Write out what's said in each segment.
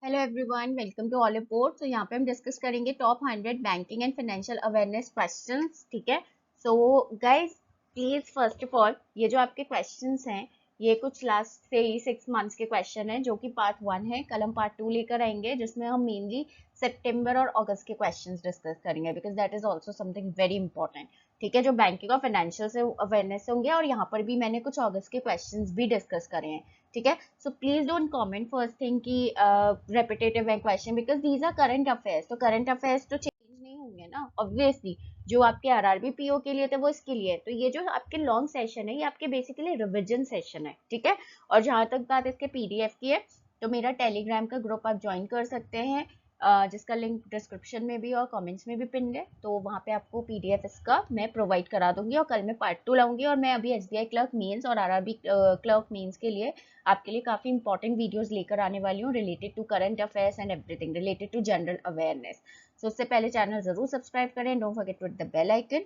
Hello everyone, welcome to all report. तो यहाँ पे हम डिस्कस करेंगे top 100 banking and financial awareness questions. ठीक है। So guys, please first of all ये जो आपके क्वेश्चंस हैं ये कुछ लास्ट से ही 6 मंथ्स के क्वेश्चन हैं जो कि पार्ट 1 है। कल हम पार्ट 2 लेकर आएंगे जिसमें हम मेनली सितंबर और अगस्त के क्वेश्चंस डिस्कस करेंगे because that is also something very important. ठीक है, जो बैंकिंग और फाइनेंशियल से अवेयरनेस होंगे और यहाँ पर भी मैंने कुछ अगस्त के क्वेश्चंस भी डिस्कस करे हैं। ठीक है। So please don't comment first thing कि रेपिटेटिव है question because these are current affairs. तो करंट अफेयर्स तो चेंज नहीं होंगे ना ऑब्वियसली। जो आपके आरआरबी पीओ के लिए थे वो इसके लिए। तो ये जो आपके लॉन्ग सेशन है ये आपके बेसिकली रिविजन सेशन है। ठीक है। और जहां तक बात इसके पीडीएफ की है तो मेरा टेलीग्राम का ग्रुप आप ज्वाइन कर सकते हैं, जिसका लिंक डिस्क्रिप्शन में भी और कमेंट्स में भी पिन है। तो वहाँ पे आपको पीडीएफ इसका मैं प्रोवाइड करा दूंगी और कल मैं पार्ट 2 लाऊंगी। और मैं अभी एसबीआई क्लर्क मेंस और आरआरबी क्लर्क मेंस के लिए आपके लिए काफी इंपॉर्टेंट वीडियोस लेकर आने वाली हूँ related to current affairs and everything related to general awareness. So उससे पहले चैनल जरूर सब्सक्राइब करें, don't forget to hit the bell icon.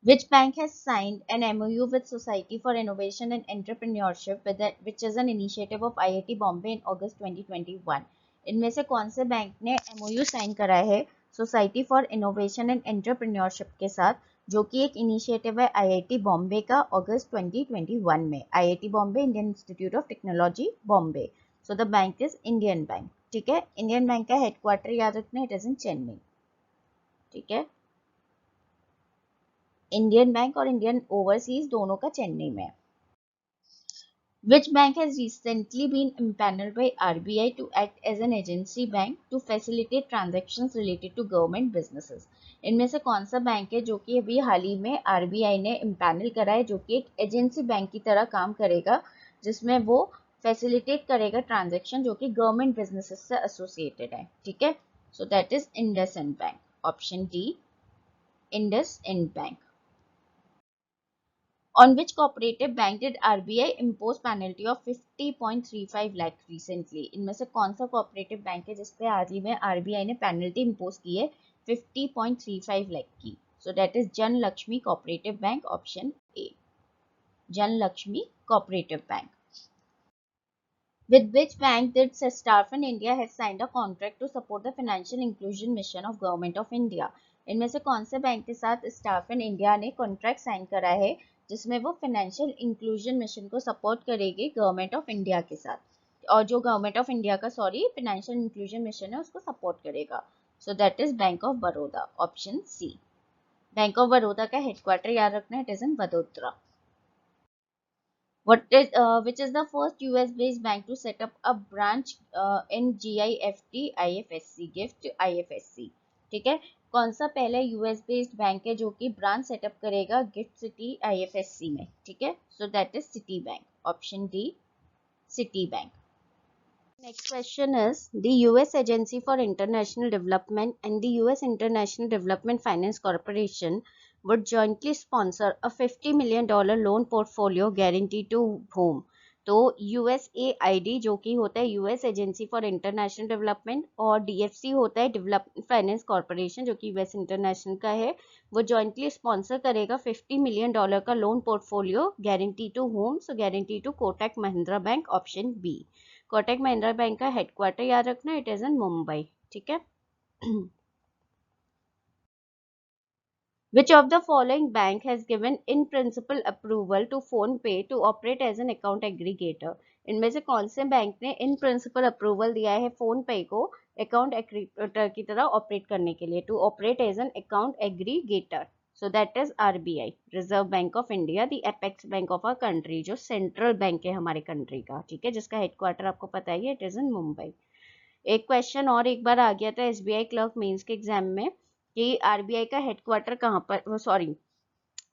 Which bank has signed an MOU with Society for Innovation and Entrepreneurship which is an initiative of IIT Bombay in August 2021? इनमें से कौन से bank ने MOU sign करा है society for innovation and entrepreneurship के साथ, जो कि एक इनिशिएटिव है आईआईटी बॉम्बे का अगस्त 2021 में। IIT Bombay, Indian institute of technology Bombay. So the bank is Indian bank. ठीक है। इंडियन बैंक का हेडक्वार्टर याद रखना, इट इज इन चेन्नई। ठीक है। इंडियन बैंक और इंडियन ओवरसीज दोनों का चेन्नई में है। Which bank has recently been impaneled by RBI to act as an agency bank to facilitate transactions related to government businesses? इनमें से कौन सा बैंक है जो कि अभी हाल ही में आरबीआई ने इम्पैनल करा है, जो कि एक एजेंसी बैंक की तरह काम करेगा, जिसमें वो फैसिलिटेट करेगा ट्रांजेक्शन जो कि गवर्नमेंट बिजनेसेस से एसोसिएटेड है। ठीक है। So that is IndusInd bank, option D, IndusInd bank. On which cooperative bank did RBI impose penalty of 50.35 lakh recently? इनमें से कौन सा cooperative बैंक है जिसपे हाल ही में RBI ने penalty impose की है 50.35 lakh की? So that is Jan Lakshmi Cooperative Bank, option A. Jan Lakshmi Cooperative Bank. With which bank did Starfin India has signed a contract to support the financial inclusion mission of Government of India? इनमें से कौन से bank के साथ स्टाफिन India ने contract sign करा है जिसमें वो फाइनेंशियल इंक्लूजन मिशन को सपोर्ट करेगी गवर्नमेंट ऑफ इंडिया के साथ, और जो गवर्नमेंट ऑफ इंडिया का फाइनेंशियल इंक्लूजन मिशन है उसको सपोर्ट करेगा? So that is bank of Baroda, option C. Bank of Baroda का हेडक्वार्टर याद रखना, it is in Vadodara. Which is the first US-based bank to set up a branch in GIFT IFSC, GIFT IFSC? ठीक है। कौन सा पहला यूएस बेस्ड बैंक है जो कि ब्रांच सेटअप करेगा गिफ्ट सिटी आईएफएससी में? ठीक है। So that is city bank, option D, city bank. Next question is the US Agency for International Development and the US International Development Finance Corporation would jointly sponsor a $50 million loan portfolio guaranteed to whom? तो USAID जो कि होता है US agency for international development और DFC होता है development finance corporation जो कि यूएस इंटरनेशनल का है, वो जॉइंटली स्पॉन्सर करेगा $50 मिलियन का loan portfolio. Guarantee to whom? So guarantee to Kotak Mahindra bank, option B. Kotak Mahindra bank का हेडक्वार्टर याद रखना, इट इज इन मुंबई। ठीक है। Which of the following bank has given in principle approval to PhonePe to operate as an account aggregator? इनमें से कौन से bank ने इन प्रिंसिपल अप्रूवल दिया है फोन पे को अकाउंट एग्रीगेटर की तरह ऑपरेट करने के लिए, to operate as an account aggregator? So that is RBI, reserve bank of India, the apex bank of our country, जो सेंट्रल बैंक है हमारे कंट्री का। ठीक है। जिसका हेडक्वार्टर आपको पता ही है, इट इज इन मुंबई। एक क्वेश्चन और एक बार आ गया था एसबीआई क्लर्क मेंस के एग्जाम में कि आरबीआई का हेडक्वार्टर कहाँ पर, सॉरी,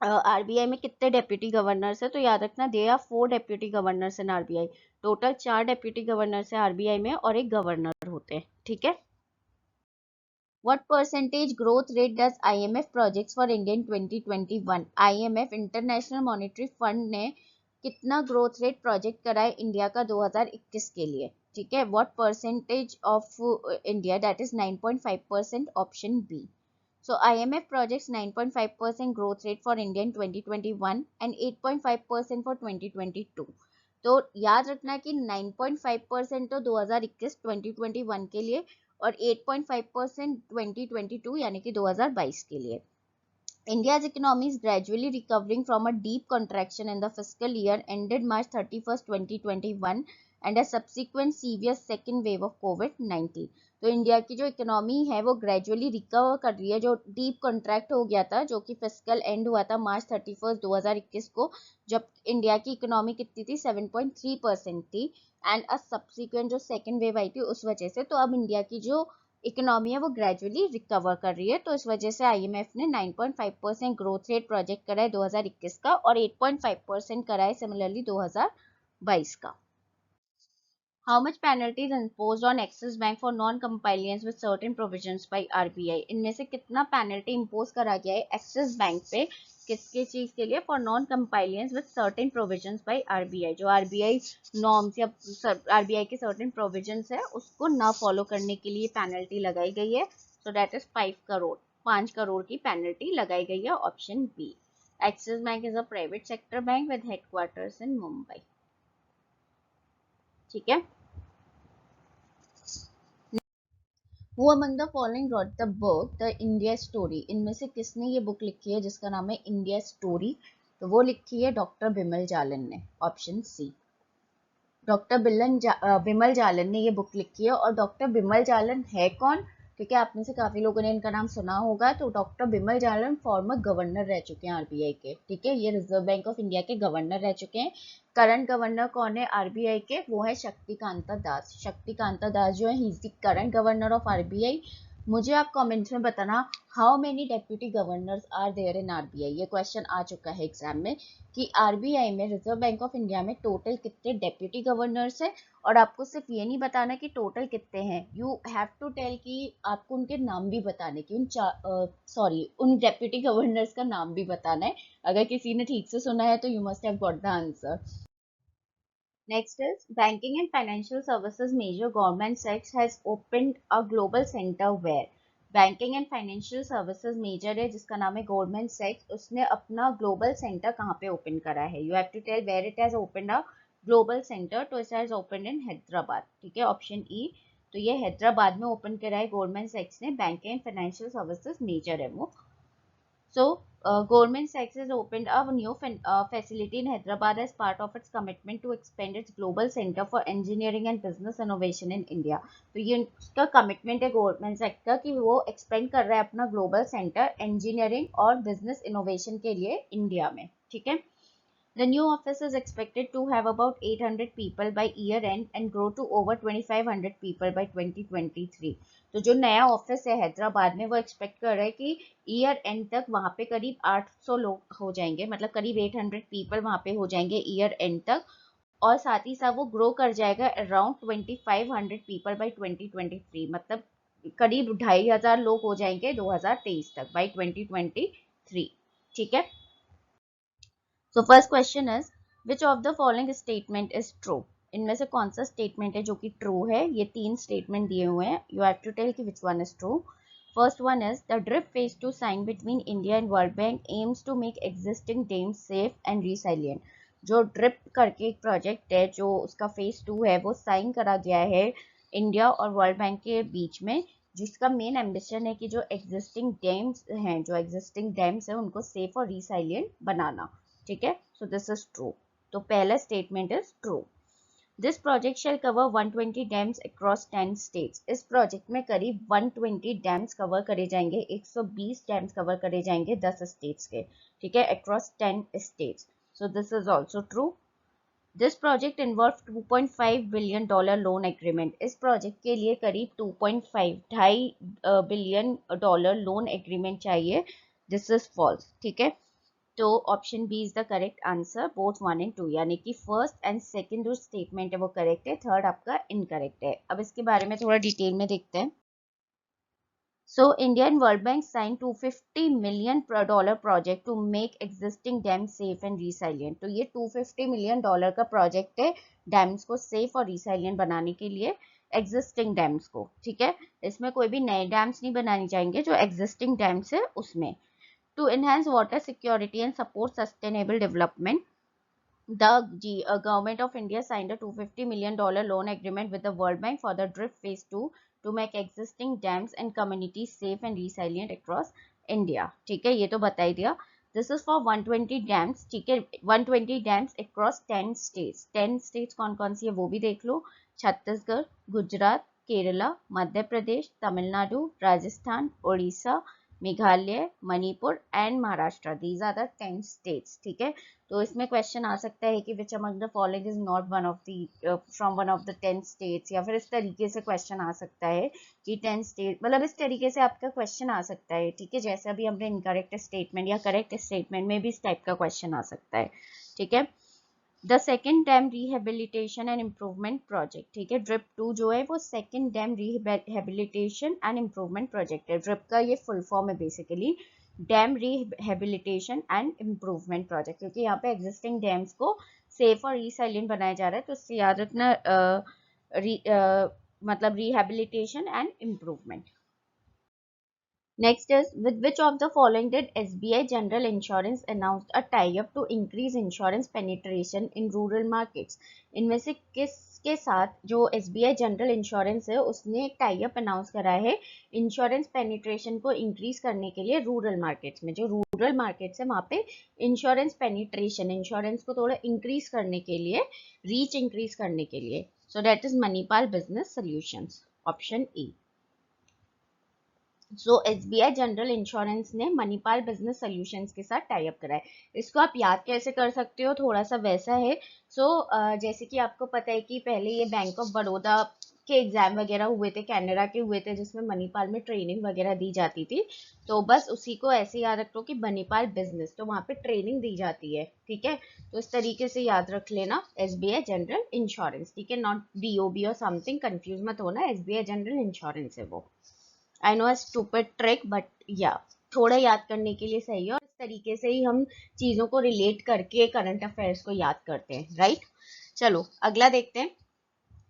आरबीआई में कितने डेप्यूटी गवर्नर्स है? तो याद रखना, they are 4 deputy governors in RBI. Total 4 deputy governors है आरबीआई में और एक गवर्नर होते हैं। ठीक है। What percentage growth rate does IMF projects for India in 2021? IMF international monetary fund ने कितना ग्रोथ रेट प्रोजेक्ट करा है इंडिया का 2021 के लिए? ठीक है। What percentage of India? That is 9.5%, option B. So IMF projects 9.5% growth rate for India in 2021 and 8.5% for 2022. तो याद रखना कि 9.5% तो 2021-2021 के लिए और 8.5% 2022 यानी कि 2022 के लिए। India's economy is gradually recovering from a deep contraction in the fiscal year ended March 31st, 2021 and a subsequent severe second wave of COVID-19. तो इंडिया की जो इकोनॉमी है वो ग्रेजुअली रिकवर कर रही है, जो डीप कॉन्ट्रैक्ट हो गया था, जो कि फिस्कल एंड हुआ था मार्च 31 2021 को, जब इंडिया की इकोनॉमी कितनी थी 7.3% थी, एंड अ सब्सिक्वेंट जो सेकेंड वेव आई थी उस वजह से। तो अब इंडिया की जो इकोनॉमी है वो ग्रेजुअली रिकवर कर रही है। तो इस वजह से आईएमएफ ने 9.5% ग्रोथ रेट प्रोजेक्ट करा है 2021 का और 8.5% करा है सिमिलरली 2022 का। How much penalty is imposed on Axis Bank for non-compliance with certain provisions by RBI? इनमें से कितना पेनल्टी इम्पोज करा गया है एक्सिस बैंक पे किसके चीज के लिए? For non compliance with certain provisions by RBI, जो आरबीआई नॉर्म्स या आरबीआई के सर्टेन प्रोविजंस है उसको ना फॉलो करने के लिए पेनल्टी लगाई गई है। सो दैट इज 5 करोड़ की पेनल्टी लगाई गई है। Option B. Axis bank is a private sector bank with headquarters in Mumbai. ठीक है। Who among the following wrote the book The India Story? इनमें से किसने ये बुक लिखी है जिसका नाम है इंडिया स्टोरी? तो वो लिखी है डॉक्टर बिमल जालन ने। Option C. Doctor Bimal Jalan ने ये बुक लिखी है। और डॉक्टर बिमल जालन है कौन? ठीक है, आप में से काफी लोगों ने इनका नाम सुना होगा। तो डॉक्टर बिमल जालन फॉर्मर गवर्नर रह चुके हैं आरबीआई के। ठीक है, ये रिजर्व बैंक ऑफ इंडिया के गवर्नर रह चुके हैं। करंट गवर्नर कौन है आरबीआई के? वो है शक्तिकांता दास। शक्तिकांता दास जो है he is the current governor of RBI. मुझे आप कमेंट्स में बताना how many deputy governors are there in RBI. ये क्वेश्चन आ चुका है एग्जाम में कि आरबीआई में, रिजर्व बैंक ऑफ इंडिया में टोटल कितने डेप्यूटी गवर्नर्स है। और आपको सिर्फ ये नहीं बताना कि टोटल कितने हैं, यू हैव टू टेल कि आपको उनके नाम भी बताने की, उन डेप्यूटी गवर्नर्स का नाम भी बताना है। अगर किसी ने ठीक से सुना है तो you must have got the answer. Next is banking and financial services major government sector has opened a global center where banking and financial services major है जिसका नाम है गोल्डमैन सैक्स, उसने अपना ग्लोबल सेंटर कहाँ पे ओपन करा है? You have to tell where it has opened a global centre. तो it has opened in Hyderabad. ठीक है, ऑप्शन ई। तो ये हैदराबाद में ओपन करा है गोल्डमैन सैक्स ने। Banking and financial services major है वो। So, Goldman Sachs has opened a new facility in Hyderabad as part of its commitment to expand its global center for engineering and business innovation in India. तो ये उसका commitment है Goldman सैक्स का कि वो expand कर रहा है अपना ग्लोबल सेंटर इंजीनियरिंग और बिजनेस इनोवेशन के लिए इंडिया में। ठीक है। The new office is expected to have about 800 people by year end and grow to over 2500 people by 2023. तो जो नया ऑफिस है हैदराबाद में वो एक्सपेक्ट कर रहा है कि ईयर एंड तक वहाँ पे करीब 800 लोग हो जाएंगे, मतलब करीब 800 पीपल वहाँ पे हो जाएंगे ईयर एंड तक। और साथ ही साथ वो ग्रो कर जाएगा अराउंड 2500 पीपल बाई 2023, मतलब करीब 2500 लोग हो जाएंगे 2023 तक बाई 2023। ठीक है। So first question is which of the following statement is true? इनमें से कौन सा स्टेटमेंट है जो कि ट्रू है? ये 3 स्टेटमेंट दिए हुए हैं, यू हैव टू टेल कि which one is true. First one is the DRIP phase 2 sign between India and World Bank aims to make existing dams safe and resilient. जो ड्रिप करके एक project है, जो उसका फेज 2 है, वो sign करा गया है इंडिया और वर्ल्ड बैंक के बीच में, जिसका मेन एम्बिशन है कि जो एग्जिस्टिंग डैम्स हैं उनको सेफ और रिसाइलिएंट बनाना। ठीक है, सो दिस इज ट्रू। तो पहला statement is true. This project shall cover 120 dams across 10 states. इस प्रोजेक्ट में करीब 120 डैम्स कवर करे जाएंगे, 120 डैम्स कवर करे जाएंगे 10 स्टेट्स के। ठीक है, across 10 states. So this is also true. This project involve $2.5 billion loan agreement. इस प्रोजेक्ट के लिए करीब 2.5 बिलियन डॉलर लोन एग्रीमेंट चाहिए। This is false. ठीक है, तो option B is the correct answer, both 1 and 2, यानी कि फर्स्ट एंड सेकंड जो स्टेटमेंट है वो करेक्ट है, थर्ड आपका इनकरेक्ट है। अब इसके बारे में थोड़ा डिटेल में देखते हैं। So India and World Bank sign $250 million project to make existing dam safe and resilient. तो ये $250 मिलियन का प्रोजेक्ट है डैम्स को सेफ और रिसाइलिएंट बनाने के लिए, एग्जिस्टिंग डैम्स को। ठीक है, इसमें कोई भी नए डैम्स नहीं बनाने जाएंगे, जो एग्जिस्टिंग डैम्स है उसमें। To enhance water security and support sustainable development, Government of India signed a $250 million loan agreement with the World Bank for the DRIP Phase 2 to make existing dams and communities safe and resilient across India. ठीक है, ये तो बता ही दिया. This is for 120 dams. ठीक है, 120 dams across 10 states. 10 states कौन कौन सी है वो भी देख लो. Chhattisgarh, Gujarat, Kerala, Madhya Pradesh, Tamil Nadu, Rajasthan, Orissa, Meghalaya, Manipur and Maharashtra. These are the 10 states. ठीक है, तो इसमें क्वेश्चन आ सकता है कि which among the following is not one of the from one of the 10 states, या फिर इस तरीके से क्वेश्चन आ सकता है कि 10 स्टेट, मतलब इस तरीके से आपका क्वेश्चन आ सकता है. ठीक है, जैसे अभी हमने इनकरेक्ट स्टेटमेंट या करेक्ट स्टेटमेंट में भी इस टाइप का क्वेश्चन आ सकता है. ठीक है, the second dam rehabilitation and improvement project. ठीक है, ड्रिप 2 जो है वो second dam rehabilitation and improvement project है. ड्रिप का ये फुल फॉर्म है basically dam rehabilitation and improvement project, क्योंकि यहाँ पे एग्जिस्टिंग डैम्स को सेफ और रिसाइलेंट बनाया जा रहा है. तो इससे याद रखना मतलब rehabilitation and improvement. Next is, with which of the following did SBI General Insurance announced a tie-up to increase insurance penetration in rural markets? इनमें से किसके साथ जो SBI General Insurance है उसने एक टाई-अप अनाउंस करा है इंश्योरेंस पेनिट्रेशन को इंक्रीज करने के लिए रूरल मार्केट्स में. जो रूरल मार्केट्स है वहाँ पे इंश्योरेंस पेनिट्रेशन, इंश्योरेंस को थोड़ा इंक्रीज करने के लिए, रीच इंक्रीज करने के लिए. So that is Manipal business solutions, option E. So SBI general insurance ने मणिपाल बिजनेस सॉल्यूशंस के साथ टाई अप करा है. इसको आप याद कैसे कर सकते हो, थोड़ा सा वैसा है. जैसे कि आपको पता है कि पहले ये बैंक ऑफ बड़ौदा के एग्जाम वगैरह हुए थे, कैनेडा के हुए थे, जिसमें मणिपाल में ट्रेनिंग वगैरह दी जाती थी. तो बस उसी को ऐसे याद रखो कि मणिपाल बिजनेस, तो वहाँ पे ट्रेनिंग दी जाती है. ठीक है, तो इस तरीके से याद रख लेना एसबीआई जनरल इंश्योरेंस. ठीक है, नॉट बीओबी और समथिंग, कंफ्यूज मत होना, एसबीआई जनरल इंश्योरेंस है वो. I know stupid trick but या थोड़ा याद करने के लिए सही है, और इस तरीके से ही हम चीज़ों को रिलेट करके करंट अफेयर्स को याद करते हैं. राइट, चलो अगला देखते हैं.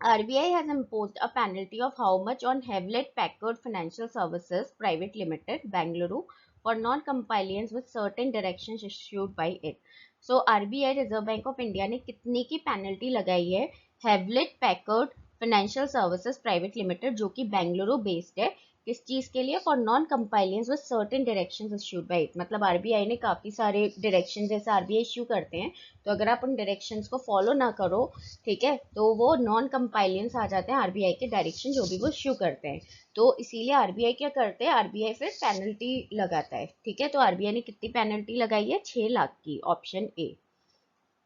RBI has imposed a penalty of how much on Hewlett Packard Financial Services Private Limited, Bengaluru, for non-compliance with certain directions issued by it. So RBI Reserve Bank of India ने कितने की penalty लगाई है Hewlett Packard Financial Services Private Limited, जो कि Bengaluru based है, किस चीज के लिए? For non compliance with certain directions issued by it. मतलब आरबीआई ने काफी सारे डायरेक्शन जैसे आरबीआई इश्यू करते हैं, तो अगर आप उन डायरेक्शंस को फॉलो ना करो, ठीक है, तो वो नॉन कंप्लायंस आ जाते हैं आरबीआई के डायरेक्शन जो भी वो इश्यू करते हैं. तो इसीलिए आरबीआई क्या करते हैं, आरबीआई फिर पेनल्टी लगाता है. ठीक है, तो आरबीआई ने कितनी पेनल्टी लगाई है? 6 लाख की, ऑप्शन ए.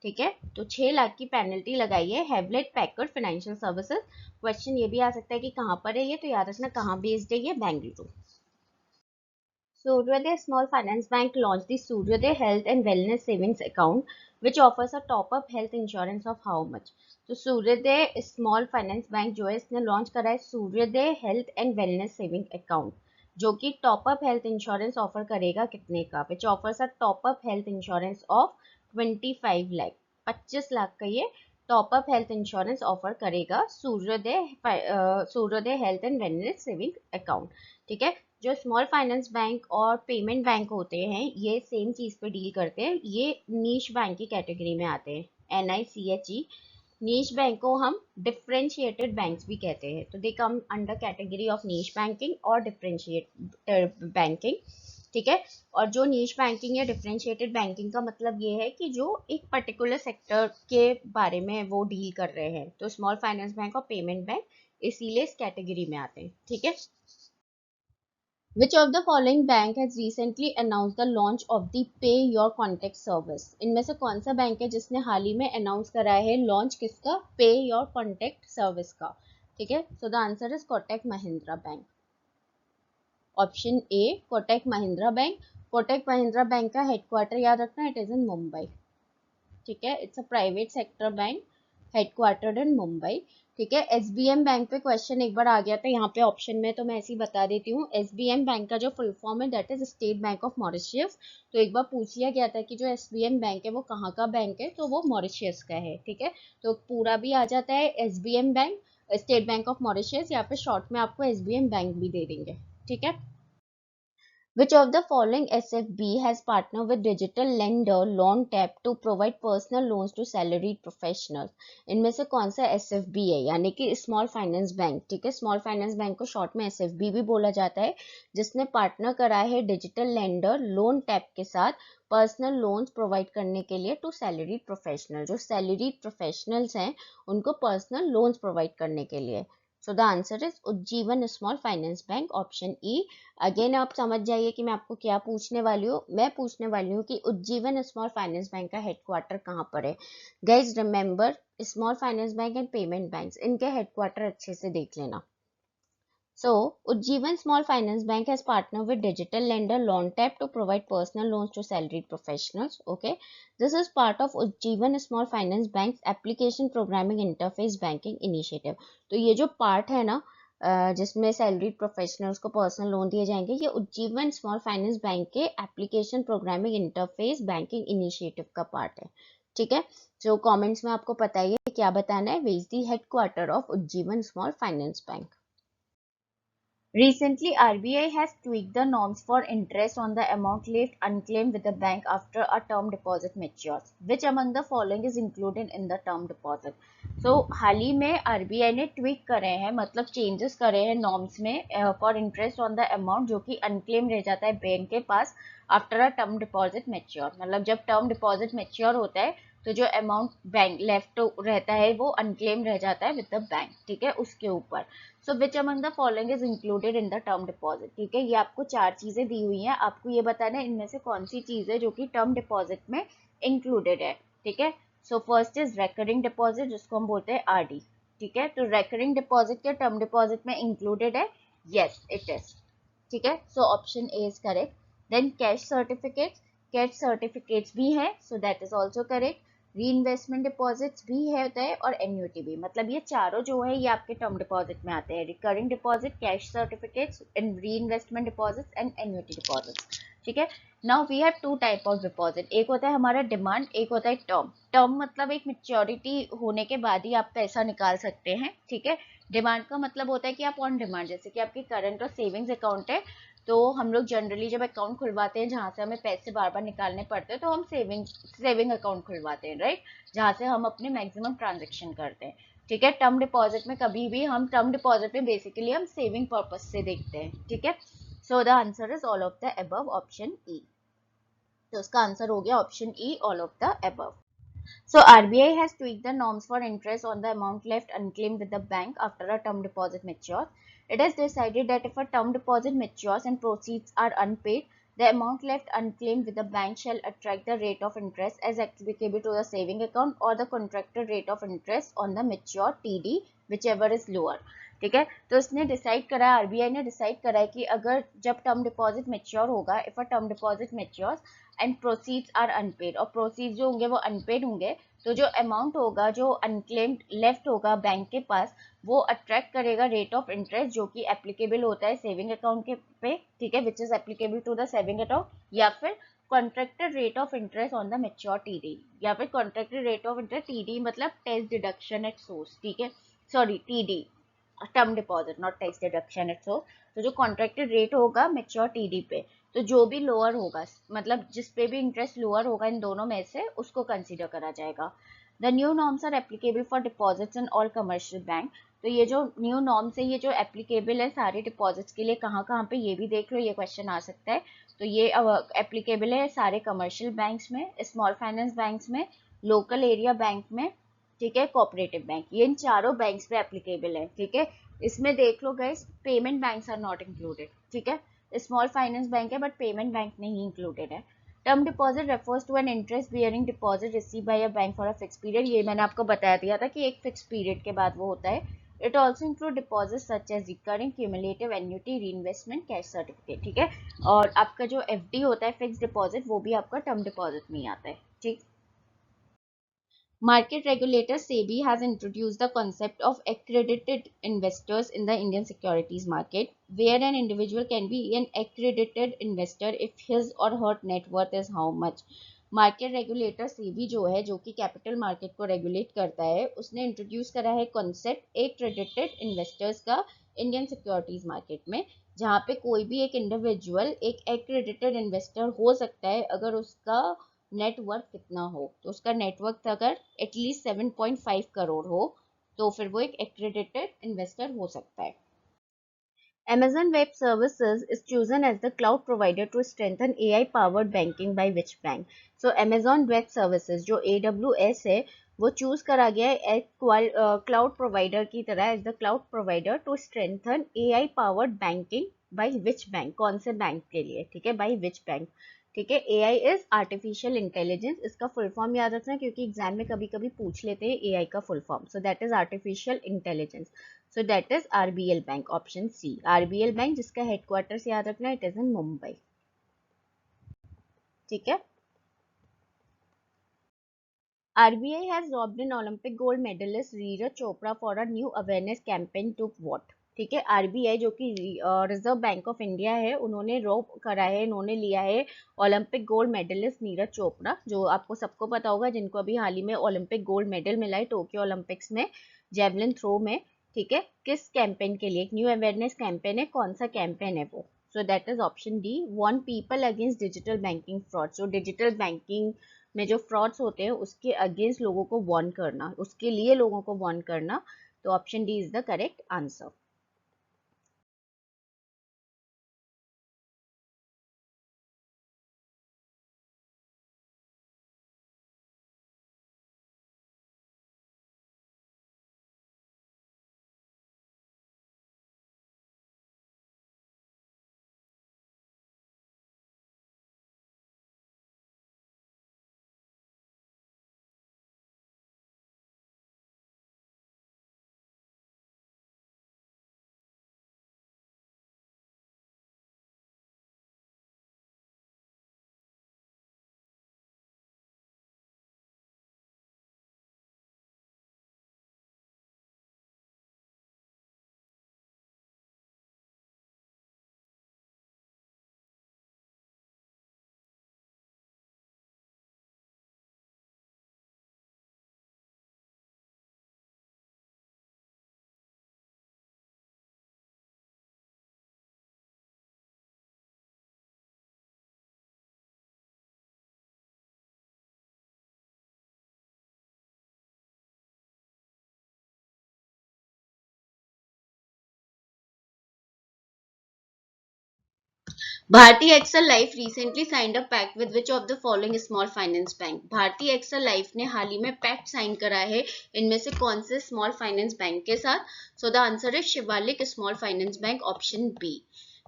ठीक है, तो 6 लाख की पेनल्टी लगाई है Hewlett Packard financial services. Question ये भी आ सकता है कि कहाँ पर है ये, तो याद रखना कहाँ बेस्ड है ये, Bengaluru. Suryoday Small Finance Bank launched the Suryoday Health and Wellness Savings Account, which offers a top-up health insurance of how much? तो सूर्योदय स्मॉल फाइनेंस बैंक जो है इसने लॉन्च करा है सूर्योदय health and wellness saving account, जो कि टॉपअप हेल्थ इंश्योरेंस ऑफर करेगा कितने का? Which offers a top up health insurance of 25 lakh, 25 lakh का ये टॉपअप हेल्थ इंश्योरेंस ऑफर करेगा सूर्योदय health and wellness saving account. ठीक है, जो स्मॉल फाइनेंस बैंक और पेमेंट बैंक होते हैं ये सेम चीज पे डील करते हैं, ये नीश बैंक की कैटेगरी में आते हैं, NICHE. नीश बैंक को हम डिफरेंशिएटेड बैंक्स भी कहते हैं, तो they come under category of niche banking और डिफरेंशिएटेड बैंकिंग. ठीक है, और जो नीश बैंकिंग या डिफरेंशिएटेड बैंकिंग का मतलब ये है कि जो एक पर्टिकुलर सेक्टर के बारे में वो डील कर रहे हैं, तो स्मॉल फाइनेंस बैंक और पेमेंट बैंक इसीलिए इस कैटेगरी में आते हैं. ठीक है, Which of the following bank has recently announced the launch of the Pay Your Contact service? इनमें से कौन सा बैंक है जिसने हाल ही में अनाउंस करा है लॉन्च किसका? Pay Your Contact सर्विस का. ठीक है, so the answer is Kotak Mahindra Bank. Option A, Kotak Mahindra bank. Kotak Mahindra bank का हेडक्वार्टर याद रखना, इट इज इन मुंबई. ठीक है, it's a private sector bank headquartered in Mumbai. ठीक है, एसबीएम बैंक पे क्वेश्चन एक बार आ गया था यहाँ पे ऑप्शन में, तो मैं ऐसे ही बता देती हूँ. एसबीएम बैंक का जो फुल फॉर्म है that is State Bank of Mauritius. तो एक बार पूछ लिया गया था कि जो एसबीएम बैंक है वो कहाँ का बैंक है, तो वो मॉरिशियस का है. ठीक है, तो पूरा भी आ जाता है SBM bank, state Bank of Mauritius, या फिर शॉर्ट में आपको एसबीएम बैंक भी दे देंगे. ठीक है, Which of the following SFB has partnered with digital lender LoanTap to provide personal loans to salaried professionals? इनमें से कौन सा SFB है, यानी कि स्मॉल फाइनेंस बैंक, ठीक है, स्मॉल फाइनेंस बैंक को शॉर्ट में SFB भी बोला जाता है, जिसने पार्टनर करा है डिजिटल लेंडर LoanTap के साथ पर्सनल लोन्स प्रोवाइड करने के लिए टू सैलरीड प्रोफेशनल, जो सैलरीड प्रोफेशनल्स हैं उनको पर्सनल लोन्स प्रोवाइड करने के लिए। सो the answer is Ujjivan small finance bank, option E. Again आप समझ जाइए कि मैं आपको क्या पूछने वाली हूँ, मैं पूछने वाली हूँ कि उज्जीवन स्मॉल फाइनेंस बैंक का हेडक्वार्टर कहाँ पर है। Guys remember, small finance bank and payment banks, इनके हेडक्वार्टर अच्छे से देख लेना। So, Ujjivan Small Finance Bank has partnered with digital lender LoanTap to provide personal loans to salaried professionals. Okay, this is part of Ujjivan Small Finance Bank's application programming interface banking initiative. तो ये जो part है ना जिसमें salaried professionals को personal loan दिए जाएंगे, ये उज्जीवन स्मॉल फाइनेंस बैंक के application programming interface banking initiative का पार्ट है, ठीक है। जो कमेंट्स में आपको बताइए क्या बताना है, where is the headquarter of Ujjivan small finance bank. Recently, RBI has tweaked the norms for interest on the amount left unclaimed with the bank after a term deposit matures. Which among the following is included in the term deposit? So, हाल ही में RBI ने tweak करे हैं, मतलब changes करे हैं norms में for interest on the amount जो कि unclaimed रह जाता है बैंक के पास after a term deposit mature. मतलब जब term deposit mature होता है तो जो अमाउंट बैंक लेफ्ट रहता है वो अनक्लेम रह जाता है विद द बैंक, ठीक है, उसके ऊपर। So which among the following is included in the term deposit, ठीक है। ये आपको 4 चीजें दी हुई हैं, आपको ये बताना है इनमें से कौन सी चीज है जो कि टर्म डिपॉजिट में इंक्लूडेड है, ठीक है। So first is recurring deposit, जिसको हम बोलते हैं RD, ठीक है। तो रेकरिंग डिपॉजिट के टर्म डिपॉजिट में इंक्लूडेड है, यस इट इज, ठीक है। So option A is correct. Then cash certificates भी है, so that is also correct. Reinvestment deposits भी है होता है और एन्युटी भी, मतलब ये चारों जो है ये आपके टर्म डिपॉजिट में आते हैं, recurring deposit, cash certificates and reinvestment deposits and annuity deposits, ठीक है। Now we have 2 type of deposit, एक होता है हमारा डिमांड, एक होता है टर्म। टर्म मतलब एक मेच्योरिटी होने के बाद ही आप पैसा निकाल सकते हैं, ठीक है। डिमांड का मतलब होता है कि आप ऑन डिमांड, जैसे कि आपकी करंट और सेविंग्स अकाउंट है, तो हम लोग जनरली जब अकाउंट खुलवाते हैं जहाँ से हमें पैसे बार बार निकालने पड़ते हैं तो हम सेविंग अकाउंट खुलवाते हैं, राइट, जहाँ से हम अपने मैक्सिमम ट्रांजेक्शन करते हैं, ठीक है। टर्म डिपॉजिट में कभी भी हम टर्म डिपॉजिट में बेसिकली हम सेविंग पर्पज से देखते हैं, ठीक है। So the answer is all of the above, option E. तो उसका आंसर हो गया option E, all of the above. So RBI has tweaked the norms for interest on the amount left unclaimed with the bank after a term deposit matures. It has decided that if a term deposit matures and proceeds are unpaid, the amount left unclaimed with the bank shall attract the rate of interest as applicable to the saving account or the contracted rate of interest on the mature TD, whichever is lower. ठीक है, तो इसने decide करा है, RBI ने decide करा है कि अगर जब टर्म डिपॉजिट मेच्योर होगा, if a term deposit matures and proceeds are unpaid, और प्रोसीड्स जो होंगे वो अनपेड होंगे, तो जो अमाउंट होगा जो अनक्लेम्ड लेफ्ट होगा बैंक के पास, वो अट्रैक्ट करेगा रेट ऑफ इंटरेस्ट जो कि एप्लीकेबल होता है सेविंग अकाउंट के पे, ठीक है, which is applicable to the saving account, या फिर contracted rate of interest on the mature TD, या फिर contracted rate of interest, TD मतलब टैक्स डिडक्शन एट सोर्स, ठीक है, sorry TD term deposit not tax deduction at source. तो जो contracted rate होगा मेच्योर टीडी पे, तो जो भी लोअर होगा, मतलब जिस पे भी इंटरेस्ट लोअर होगा इन दोनों में से, उसको कंसीडर करा जाएगा। The new norms are applicable for deposits in all commercial bank. तो ये जो न्यू नॉर्म्स है ये जो एप्लीकेबल है सारे डिपॉजिट्स के लिए, कहाँ कहाँ पे ये भी देख लो, ये क्वेश्चन आ सकता है। तो ये एप्लीकेबल है सारे कमर्शियल बैंक्स में, स्मॉल फाइनेंस बैंक्स में, लोकल एरिया बैंक में, ठीक है, कोऑपरेटिव बैंक, ये इन चारों बैंक्स पे एप्लीकेबल है, ठीक है। इसमें देख लो guys, payment banks are not included, ठीक है, स्मॉल फाइनेंस बैंक है बट पेमेंट बैंक नहीं इंक्लूडेड है। Term deposit refers to an interest bearing deposit receive by a bank for a fix period, ये मैंने आपको बता दिया था कि एक फिक्स पीरियड के बाद वो होता है। It also include deposit such as recurring, cumulative, annuity, reinvestment, cash certificate, ठीक है। और आपका जो एफडी होता है फिक्स डिपॉजिट, वो भी आपका टर्म डिपॉजिट में ही आता है, ठीक। Market regulator SEBI has introduced the concept of accredited investors in the Indian securities market, where an individual can be an accredited investor if his or her net worth is how much. Market regulator SEBI जो है, जो कि capital market को regulate करता है, उसने introduce करा है कॉन्सेप्ट एक्रेडिटेड इन्वेस्टर्स का, इंडियन सिक्योरिटीज मार्केट में, जहाँ पे कोई भी एक इंडिविजुअल एक एक्रेडिटेड इन्वेस्टर हो सकता है अगर उसका नेटवर्थ कितना हो। तो उसका नेटवर्थ अगर एटलीस्ट 7.5 करोड़ हो तो फिर वो एक एक्रेडिटेड इन्वेस्टर हो सकता है। Amazon Web Services is chosen as the cloud provider to strengthen AI-powered banking by which bank? So Amazon Web Services जो AWS है वो चूज करा गया है एक क्लाउड प्रोवाइडर की तरह as the cloud provider to strengthen AI powered banking by which bank, कौन से बैंक के लिए, ठीक है, बाय विच बैंक, ठीक है। AI इज आर्टिफिशियल इंटेलिजेंस, इसका फुल फॉर्म याद रखना क्योंकि एग्जाम में कभी कभी पूछ लेते हैं AI का full form. So that is artificial intelligence, so that is RBL bank, option C RBL bank, जिसका हेडक्वार्टर्स याद रखना इट इज इन मुंबई, ठीक है। RBI has robbed an Olympic gold medalist Neeraj Chopra for a new awareness campaign to what? ठीक है, RBI जो कि reserve bank of India है, उन्होंने रॉब करा है, इन्होंने लिया है Olympic gold medalist Neeraj Chopra, जो आपको सबको पता होगा, जिनको अभी हाल ही में ओलंपिक गोल्ड मेडल मिला है टोक्यो ओलंपिक्स में जेवलिन थ्रो में, ठीक है। किस कैंपेन के लिए? एक न्यू अवेयरनेस कैंपेन है, कौन सा कैंपेन है वो? So that is option D, warn people against digital banking fraud. So digital banking में जो फ्रॉड्स होते हैं उसके अगेंस्ट लोगों को वार्न करना, उसके लिए लोगों को वार्न करना। तो option D is the correct answer. Bharti Excel Life recently signed a pact with which of the following small finance bank? Bharti Excel Life ने हाल ही में पैक्ट साइन करा है इनमें से कौन से स्मॉल फाइनेंस बैंक के साथ? So the answer is Shivalik small finance bank, option B,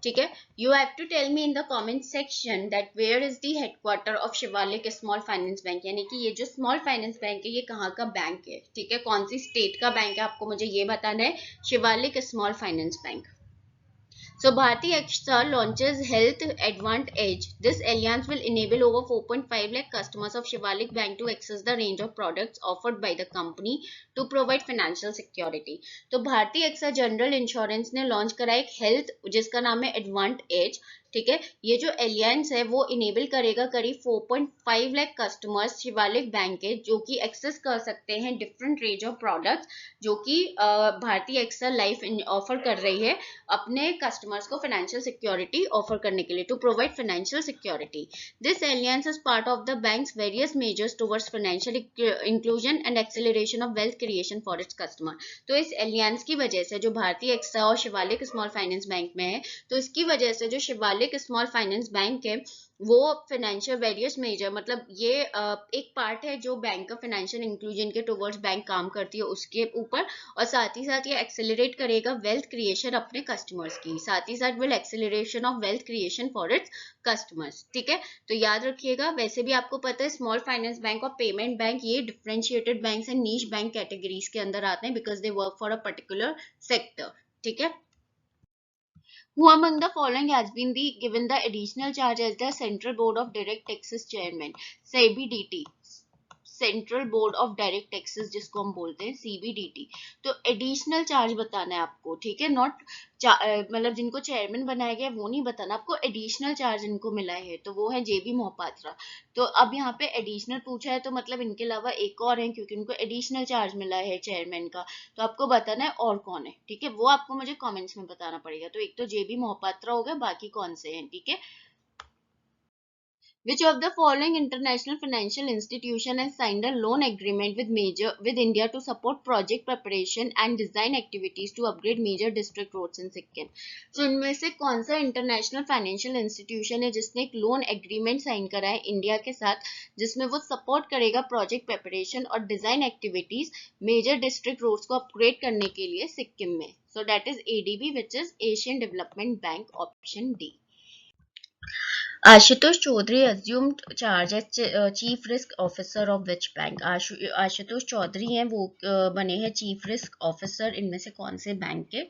ठीक है। You have to tell me in the comment section that where is the headquarter of Shivalik small finance bank, यानी कि ये जो स्मॉल फाइनेंस बैंक है ये कहाँ का बैंक है, ठीक है, कौन सी स्टेट का बैंक है, आपको मुझे ये बताना है। Shivalik small finance bank. So Bharti AXA launches Health Advantage. This alliance will enable over 4.5 lakh customers of Shivalik Bank to access the range of products offered by the company to provide financial security. तो Bharti AXA general insurance ने launch करा एक health जिसका नाम है advantage, ठीक है। ये जो एलियंस है वो इनेबल करेगा करीब 4.5 लाख कस्टमर्स शिवालिक बैंक के, जो कि एक्सेस कर सकते हैं डिफरेंट रेंज ऑफ प्रोडक्ट्स जो कि भारतीय एक्सेल लाइफ ऑफर कर रही है अपने कस्टमर्स को फाइनेंशियल सिक्योरिटी ऑफर करने के लिए, to provide financial security. This alliance is part of the bank's various measures towards financial inclusion and acceleration of wealth creation for its customer. तो इस एलियंस की वजह से जो भारतीय एक्सा और शिवालिक स्मॉल फाइनेंस बैंक में है, तो इसकी वजह से जो शिवालिक स्मॉल फाइनेंस बैंक है वो फाइनेंशियल वेरियस मेजर, मतलब ये एक पार्ट है जो बैंक का फाइनेंशियल इंक्लूजन के टुवर्ड्स बैंक काम करती है उसके ऊपर, और साथ ही साथ ये एक्सेलरेट करेगा वेल्थ क्रिएशन अपने कस्टमर्स की, साथ ही साथ will acceleration of wealth creation for its customers, ठीक है। तो याद रखिएगा, वैसे भी आपको पता है स्मॉल फाइनेंस बैंक और पेमेंट बैंक ये differentiated banks and niche bank categories के अंदर आते हैं because they work for a particular sector, ठीक है। Who among the following has been given the additional charge as the Central Board of Direct Taxes Chairman? SEBI DT. Central board of direct taxes जिसको हम बोलते हैं CBDT। तो additional charge बताना है आपको, ठीक है, नॉट मतलब जिनको चेयरमैन बनाया गया वो नहीं बताना आपको, एडिशनल चार्ज इनको मिला है तो वो है JB मोहपात्रा। तो अब यहाँ पे एडिशनल पूछा है तो मतलब इनके अलावा एक और है, क्योंकि उनको एडिशनल चार्ज मिला है चेयरमैन का, तो आपको बताना है और कौन है, ठीक है, वो आपको मुझे कमेंट्स में बताना पड़ेगा। तो एक तो JB मोहपात्रा हो गया, बाकी कौन से हैं, ठीक है। Which of the following international financial institution has signed a loan agreement with India to support project preparation and design activities to upgrade major district roads in Sikkim? So इनमें से कौन सा international financial institution है जिसने एक loan agreement sign करा है India के साथ, जिसमें वो support करेगा project preparation और design activities major district roads को upgrade करने के लिए सिक्किम में? So that is ADB, which is Asian Development Bank, option D. Ashutosh Chaudhary assumed charge as chief risk officer of which bank? Ashutosh Chaudhary हैं वो बने हैं चीफ रिस्क ऑफिसर इनमें से कौन से बैंक के?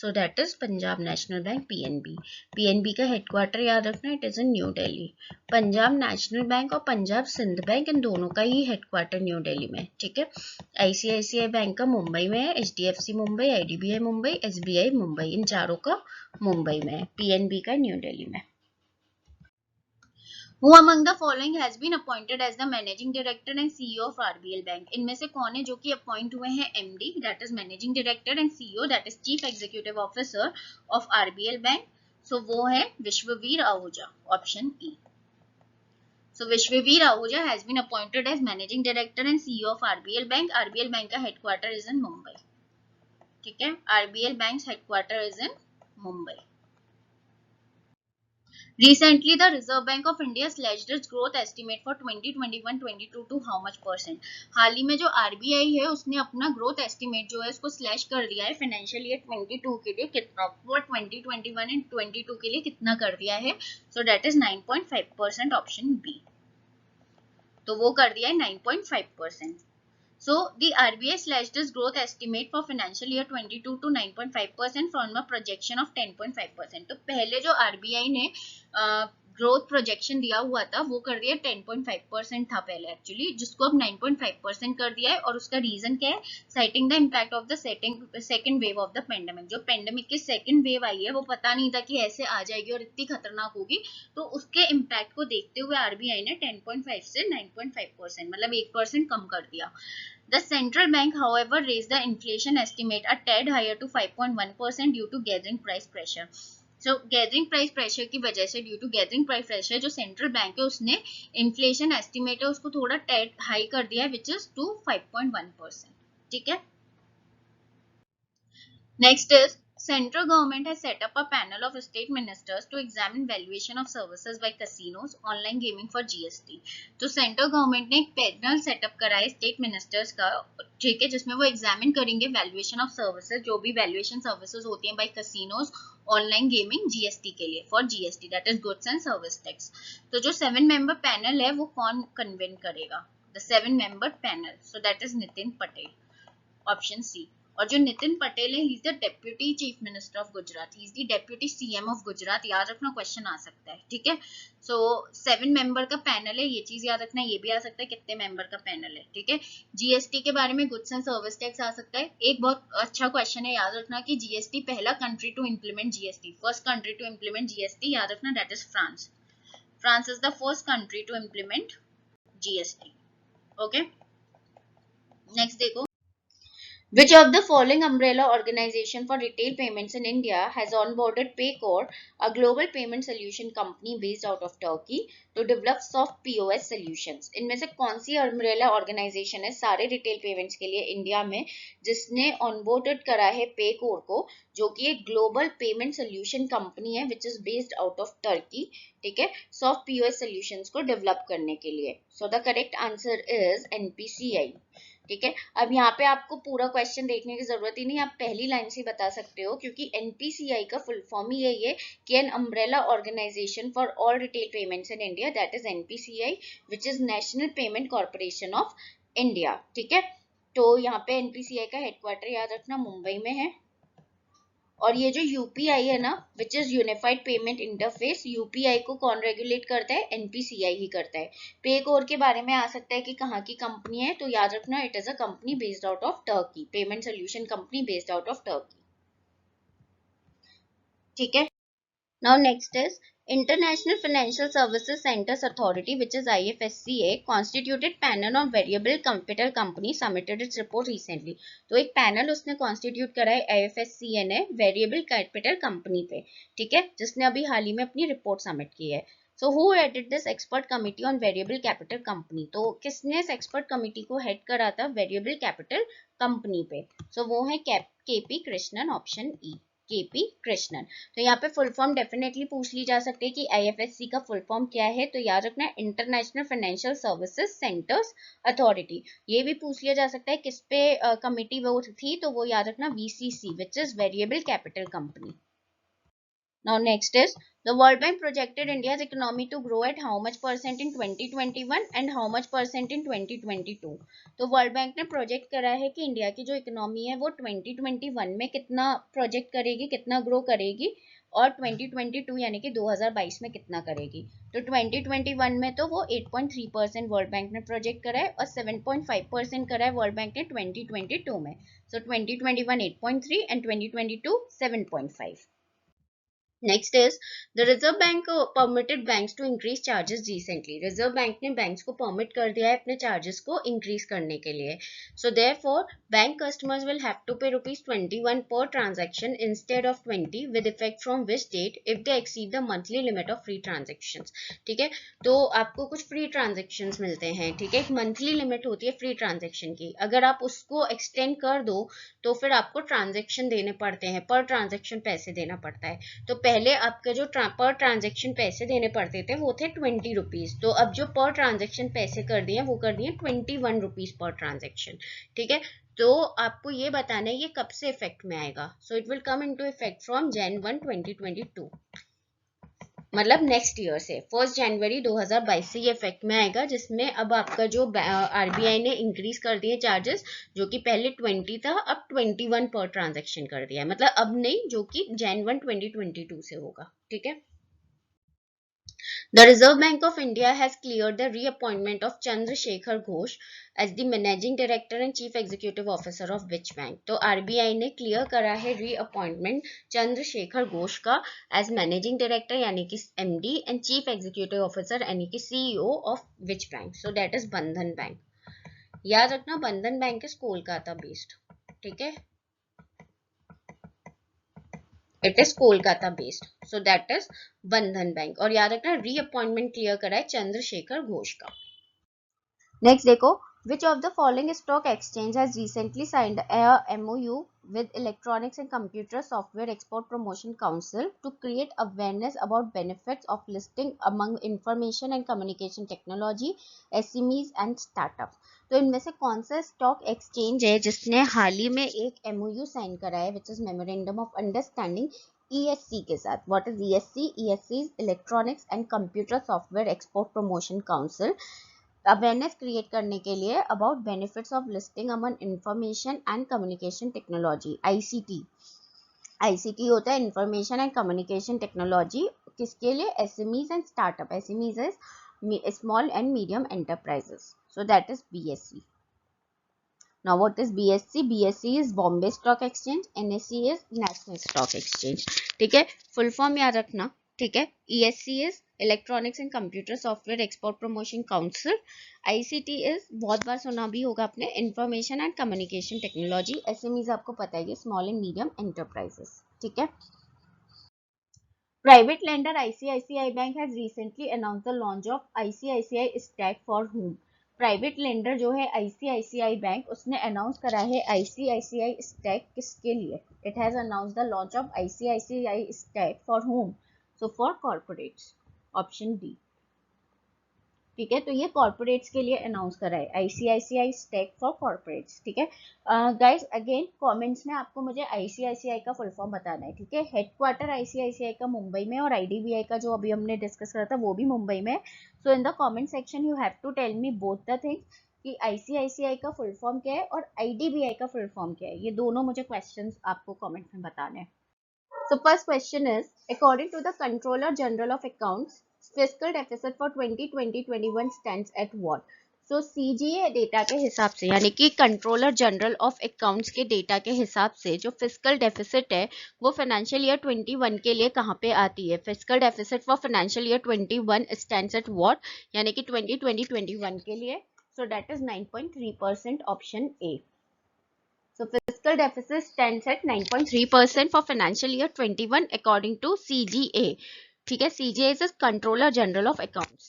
सो that is Punjab national bank, PNB। PNB का हेडक्वार्टर याद रखना, it is in new Delhi. Punjab national bank और पंजाब सिंध बैंक इन दोनों का ही हेडक्वार्टर न्यू दिल्ली में, ठीक है। ICICI बैंक का मुंबई में है, HDFC Mumbai, IDBI Mumbai, SBI Mumbai, इन चारों का मुंबई में है, PNB का न्यू दिल्ली में। Who among the following has been appointed as the managing director and CEO of RBL Bank? इनमें से कौन है जो कि अपॉइंट हुए हैं MD, that is managing director, and CEO, that is chief executive officer of RBL Bank? So वो है Vishwavir Ahuja, option E. So Vishwavir Ahuja has been appointed as managing director and CEO of RBL Bank. RBL Bank का headquarter is in Mumbai, ठीक है, RBL Bank's headquarter is in Mumbai. Recently, the Reserve Bank of India slashed its growth estimate for 2021-22 to how much percent? हाल ही में जो RBI है उसने अपना growth estimate जो है उसको स्लैश कर दिया है फाइनेंशियल ईयर 22 के लिए, कितना, वो 2021 एंड 22 के लिए कितना कर दिया है? So that is 9.5%, option B. तो वो कर दिया है 9.5%। So the RBI slashed its growth estimate for financial year 22 to 9.5% from a projection of 10.5%. तो पहले जो RBI ने ग्रोथ प्रोजेक्शन दिया हुआ था वो कर दिया 10.5% था पहले एक्चुअली, जिसको अब 9.5% कर दिया है। और उसका रीजन क्या है? Citing the impact of the second wave of the pandemic. जो पेंडेमिक की सेकंड वेव आई है वो पता नहीं था कि ऐसे आ जाएगी और इतनी खतरनाक होगी, तो उसके इम्पैक्ट को देखते हुए RBI ने 10.5 से 9.5% मतलब 1% कम कर दिया। The central bank, however, raised the inflation estimate a tad higher to 5.1% due to gathering price pressure. So, gathering price pressure की वजह से, due to gathering price pressure, जो central bank है उसने inflation estimate है उसको थोड़ा tad high कर दिया है, which is to 5.1%. ठीक है? Next is central government has set up a panel of state ministers to examine valuation of services by casinos, online gaming for GST. तो सेंट्रल गवर्नमेंट ने एक पैनल सेटअप करा है स्टेट मिनिस्टर्स का, ठीक है, जिसमें वो एग्जामिन करेंगे वैल्यूएशन ऑफ सर्विसेज, जो भी वैल्यूएशन सर्विसेज होती हैं by casinos, online gaming, GST के लिए, for GST, that is goods and service tax. तो जो 7 मेंबर पैनल है वो कौन कन्वेन करेगा? The 7 member panel, so that is Nitin Patel, option C. और जो नितिन पटेल है, he is the deputy chief minister of Gujarat, he is the deputy CM of Gujarat. याद रखना, क्वेश्चन आ सकता है, ठीक है। सो 7 मेंबर का पैनल है, ये चीज याद रखना। ये भी आ सकता है कितने मेंबर का पैनल है, ठीक है। GST के बारे में, गुड्स एंड सर्विस टैक्स आ सकता है। एक बहुत अच्छा क्वेश्चन है, याद रखना कि GST पहला country to implement GST, first country to implement GST, याद रखना, that is France. France is the first country to implement GST, okay. Next देखो, which of the following umbrella organization for retail payments in India has onboarded Paycor, a global payment solution company based out of Turkey, to develop soft POS solutions? इनमें से कौन सी umbrella organization है सारे retail payments के लिए India में जिसने onboarded करा है Paycor को, जो कि एक global payment solution company है which is based out of Turkey, ठीक है, soft POS solutions को develop करने के लिए? So the correct answer is NPCI, ठीक है। अब यहाँ पे आपको पूरा क्वेश्चन देखने की जरूरत ही नहीं, आप पहली लाइन से बता सकते हो, क्योंकि NPCI का फुल फॉर्म ही यही है कि an umbrella organisation for all retail payments in India, that is NPCI, which is national payment corporation of India, ठीक है। तो यहाँ पे NPCI का हेडक्वार्टर याद रखना मुंबई में है, और ये जो यूपीआई है ना, which is unified payment interface, UPI को कौन रेगुलेट करता है? एनपीसीआई ही करता है। पे कोर के बारे में आ सकता है कि कहाँ की कंपनी है, तो याद रखना it is a company based out of Turkey, payment solution company based out of Turkey. ठीक है। Now next is International Financial Services Centers Authority, which is IFSCA, constituted panel on variable capital company submitted its report recently. तो एक panel उसने constitute करा है IFSCA ने variable capital company पे, ठीक है, जिसने अभी हाल ही में अपनी रिपोर्ट सबमिट की है। So who headed this expert committee on variable capital company? तो किसने इस एक्सपर्ट कमिटी को हेड करा था वेरिएबल कैपिटल कंपनी पे? सो वो है KP Krishnan, option E, KP Krishnan. तो यहाँ पे फुल फॉर्म डेफिनेटली पूछ ली जा सकती है कि आईएफएससी का फुल फॉर्म क्या है, तो याद रखना है international financial services centres authority. ये भी पूछ लिया जा सकता है किस पे कमिटी वो थी, तो वो याद रखना VCC, which is variable capital company. Now next is the World Bank projected India's economy to grow at how much percent in 2021 and how much percent in 2022? तो वर्ल्ड बैंक ने प्रोजेक्ट करा है कि इंडिया की जो economy है वो 2021 में कितना प्रोजेक्ट करेगी, कितना ग्रो करेगी, और 2022 यानी कि 2022 में कितना करेगी। तो 2021 में तो वो 8.3% वर्ल्ड बैंक ने प्रोजेक्ट करा है और 7.5% करा है वर्ल्ड बैंक ने 2022 में। So 2021 8.3 and 2022 7.5। Next is the reserve bank permitted banks to increase charges recently. Reserve bank ने बैंक्स को परमिट कर दिया है अपने चार्जेस को इंक्रीज करने के लिए। So therefore bank customers will have to pay ₹21 per transaction instead of 20 with effect from which date if they exceed the monthly limit of free transactions. ठीक है, तो आपको कुछ फ्री ट्रांजेक्शंस मिलते हैं, ठीक है, एक मंथली लिमिट होती है फ्री ट्रांजेक्शन की। अगर आप उसको एक्सटेंड कर दो तो फिर आपको ट्रांजेक्शन देने पड़ते हैं, पर ट्रांजेक्शन पैसे देना पड़ता है। तो पहले आपके जो पर ट्रांजेक्शन पैसे देने पड़ते थे वो थे ₹20, तो अब जो पर ट्रांजेक्शन पैसे कर दिए वो कर दिए ₹21 पर ट्रांजेक्शन। ठीक है, तो आपको ये बताना है ये कब से इफेक्ट में आएगा। So it will come into effect from Jan 1 2022, मतलब नेक्स्ट ईयर से 1 जनवरी 2022 से ये इफेक्ट में आएगा, जिसमें अब आपका जो आरबीआई ने इंक्रीज कर दिए चार्जेस, जो कि पहले 20 था अब 21 पर ट्रांजेक्शन कर दिया है, मतलब अब नहीं, जो कि Jan 1 2022 से होगा। ठीक है। The Reserve Bank of India has cleared the reappointment of Chandra Shekhar Ghosh as the Managing Director and Chief Executive Officer of which bank? तो RBI ने क्लियर करा है रीअपॉइंटमेंट चंद्रशेखर घोष का एज मैनेजिंग डायरेक्टर यानी कि MD and chief executive officer यानी कि CEO of which bank? So that is बंधन बैंक। याद रखना बंधन बैंक इज कोलकाता बेस्ड। ठीक है, it is Kolkata based, so that is बंधन बैंक। और याद रखना रीअपॉइंटमेंट क्लियर करा है चंद्रशेखर घोष का। नेक्स्ट देखो, which of the following stock exchange has recently signed a MOU with Electronics and Computer Software Export Promotion Council to create awareness about benefits of listing among information and communication technology, SMEs and startups? तो इनमें से कौन सा stock exchange है जिसने हाल ही में एक MOU sign करा है, which is memorandum of understanding ESC के साथ? What is ESC? ESC is electronics and computer software export promotion council. Awareness create करने के लिए about benefits of listing Aman information and communication technology, ICT। ICT होता है information and communication technology, किसके लिए? SMEs and startup. SMEs is small and medium enterprises, so that is BSC। Now what is BSC? BSC is Bombay Stock Exchange, NSE is National Stock Exchange। ठीक है, full form याद रखना। ठीक है, ESC is electronics and computer software export promotion council. ICT is बहुत बार सुना भी होगा आपने, information and communication technology. SMEs आपको पता है स्मॉल एंड मीडियम एंटरप्राइजेस। ठीक है। Private lender ICICI Bank has recently announced the launch of ICICI Stack for whom? Private lender जो है ICICI बैंक, उसने अनाउंस करा है ICICI Stack किसके लिए? It has announce the launch of ICICI Stack for whom? So for corporates, option D. ठीक है, तो ये कॉर्पोरेट्स के लिए अनाउंस करा है ICICI स्टैक फॉर कॉर्पोरेट्स। ठीक है गाइस, अगेन कमेंट्स में आपको मुझे ICICI का फुल फॉर्म बताना है। ठीक है, हेडक्वार्टर ICICI का मुंबई में और IDBI का जो अभी हमने डिस्कस करा था वो भी मुंबई में। So in the comment section you have to tell me both the things कि ICICI का फुल फॉर्म क्या है और IDBI का फुल फॉर्म क्या है। ये दोनों मुझे क्वेश्चंस आपको कमेंट में बताने हैं। So first question is, according to the Controller General of Accounts, fiscal deficit for 2020-21 stands at what? So CGA data के हिसाब से, यानी कि कंट्रोलर जनरल ऑफ अकाउंट्स के डेटा के हिसाब से जो फिजिकल डेफिसिट है वो फाइनेंशियल ईयर 21 के लिए कहाँ पे आती है? Physical deficit for financial year 21 stands at what, यानी कि 2020-21 के लिए, so that is 9.3%, option A. So fiscal deficit stands at 9.3% for financial year 21 according to CGA. ठीक है, CGA is the Controller General of Accounts.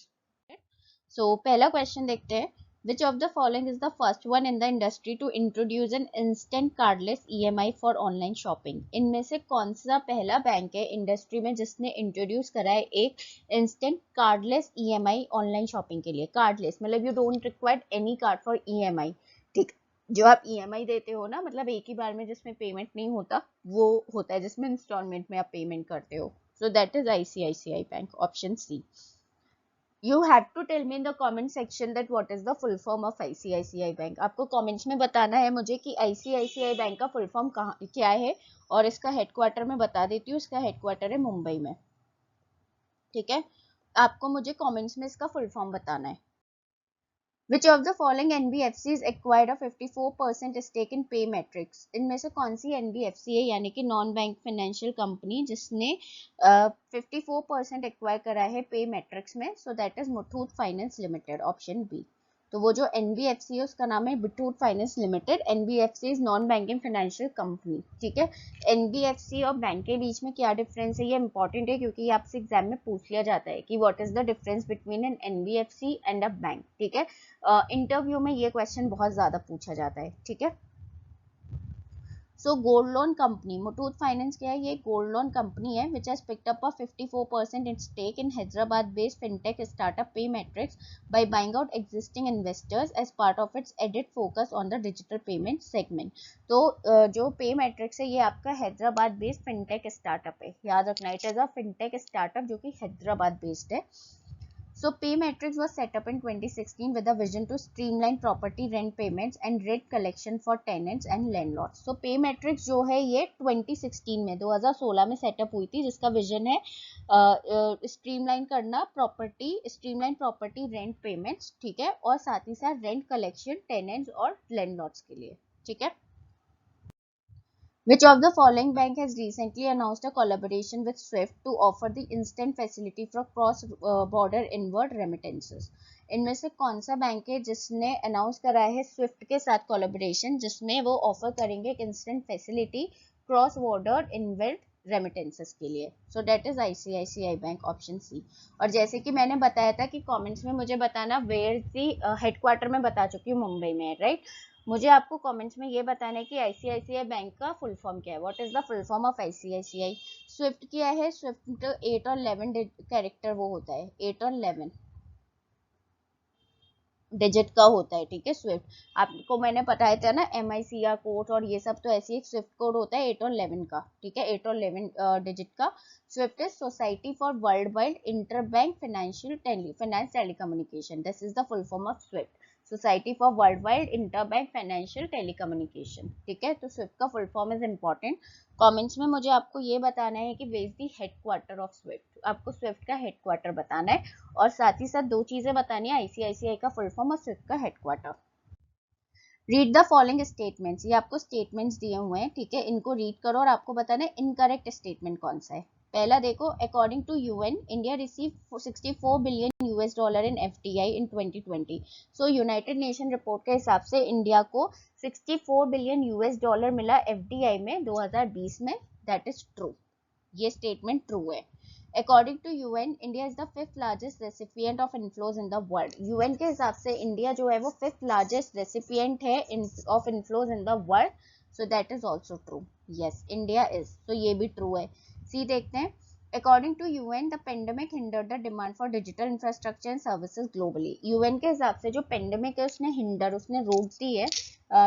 So पहला question देखते हैं. Which of the following is the first one in the industry to introduce an instant cardless EMI for online shopping? इनमें से कौन सा पहला बैंक है इंडस्ट्री में जिसने इंट्रोड्यूस करा है एक instant cardless EMI online shopping के लिए? कार्डलेस मतलब you don't require any card for EMI. ठीक, जो आप EMI देते हो ना, मतलब एक ही बार में जिसमें पेमेंट नहीं होता, वो होता है जिसमें इंस्टॉलमेंट में आप पेमेंट करते हो. So that is ICICI bank, option C. You have to tell me in the comment section that what is the full form of ICICI bank. आपको कमेंट्स में बताना है मुझे कि ICICI बैंक का फुल फॉर्म कहाँ क्या है, और इसका हेडक्वार्टर मैं बता देती हूँ. इसका हेडक्वार्टर है मुंबई में. ठीक है, आपको मुझे कमेंट्स में इसका फुल फॉर्म बताना है. Which of the following NBFCs acquired a 54% stake in Paymetrics? इनमें से कौन सी NBFC है, यानी कि नॉन बैंक फाइनेंशियल कंपनी, जिसने 54% एक्वायर करा है Paymetrics में? So that is Muthoot finance limited, option B. तो वो जो NBFC है उसका नाम है Muthoot finance limited. NBFC is non banking financial company. ठीक है, NBFC और बैंक के बीच में क्या डिफरेंस है, ये इंपॉर्टेंट है क्योंकि आपसे एग्जाम में पूछ लिया जाता है कि what is the difference between an NBFC and a bank. ठीक है, इंटरव्यू में ये क्वेश्चन बहुत ज्यादा पूछा जाता है. ठीक है, so gold loan company Muthoot finance क्या है? ये गोल्ड लोन कंपनी है which has picked up a 54% in stake in Hyderabad based fintech startup Paymetrics by buying out existing investors as part of its added focus on the digital payment segment. तो जो Paymetrics है ये आपका Hyderabad based fintech startup है. याद रखना, it is a fintech startup जो कि हैदराबाद बेस्ड है. So Paymetrics was set up in 2016 with a vision to streamline property rent payments and rent collection for tenants and landlords. So Paymetrics जो है ये 2016 में 2016 में सेटअप हुई थी, जिसका विजन है स्ट्रीमलाइन करना स्ट्रीमलाइन प्रॉपर्टी रेंट पेमेंट्स. ठीक है, और साथ ही साथ रेंट कलेक्शन टेनेंट्स और लैंडलॉर्ड्स के लिए. ठीक है, Which of the following bank has recently announced a collaboration with SWIFT to offer the instant facility for cross-border inward remittances? इनमें से कौन सा बैंक है जिसने अनाउंस करा है स्विफ्ट के साथ कोलैबोरेशन, जिसमें वो ऑफर करेंगे एक instant facility cross border inward remittances के लिए? So that is ICICI bank, option C. और जैसे कि मैंने बताया था कि कमेंट्स में मुझे बताना वेयर दी हेडक्वार्टर में बता चुकी हूँ, मुंबई में, राइट. मुझे आपको कमेंट्स में ये बताना है कि ICICI बैंक का फुल फॉर्म क्या है. What is the full form of ICICI? Swift क्या है? स्विफ्ट 8 और 11 कैरेक्टर वो होता है, 8 और 11 डिजिट का होता है. ठीक है, स्विफ्ट आपको मैंने बताया था ना, MICR कोड और ये सब, तो ऐसी एक स्विफ्ट कोड होता है 8 और 11 का. ठीक है, 8 और 11 डिजिट का. SWIFT is society for worldwide interbank finance telecommunication. This is the full form of SWIFT, society for worldwide interbank financial telecommunication. ठीक है, तो स्विफ्ट का full form is important. Comments में मुझे आपको ये बताना है कि where is the headquarter of SWIFT. आपको स्विफ्ट का हेडक्वार्टर बताना है, और साथ ही साथ दो चीजें बतानी है, ICICI का फुल फॉर्म और स्विफ्ट का headquarter. Read the following statements. ये आपको स्टेटमेंट्स दिए हुए हैं. ठीक है, इनको रीड करो और आपको बताना है इनकरेक्ट स्टेटमेंट कौन सा है. पहला देखो, according to UN India receive 64 billion US dollar in FDI in 2020. सो यूनाइटेड नेशन रिपोर्ट के हिसाब से इंडिया को 64 बिलियन US डॉलर मिला FDI में 2020 में. दैट इज ट्रू, ये स्टेटमेंट ट्रू है. According to UN, India is the fifth largest recipient of inflows in the world. UN के हिसाब से इंडिया जो है वो fifth largest recipient है of inflows in the world. So that is also true. Yes, India is. So ये भी true है. C देखते हैं. According to UN, the pandemic hindered the demand for digital infrastructure and services globally. UN के हिसाब से जो pandemic है उसने रोक दी है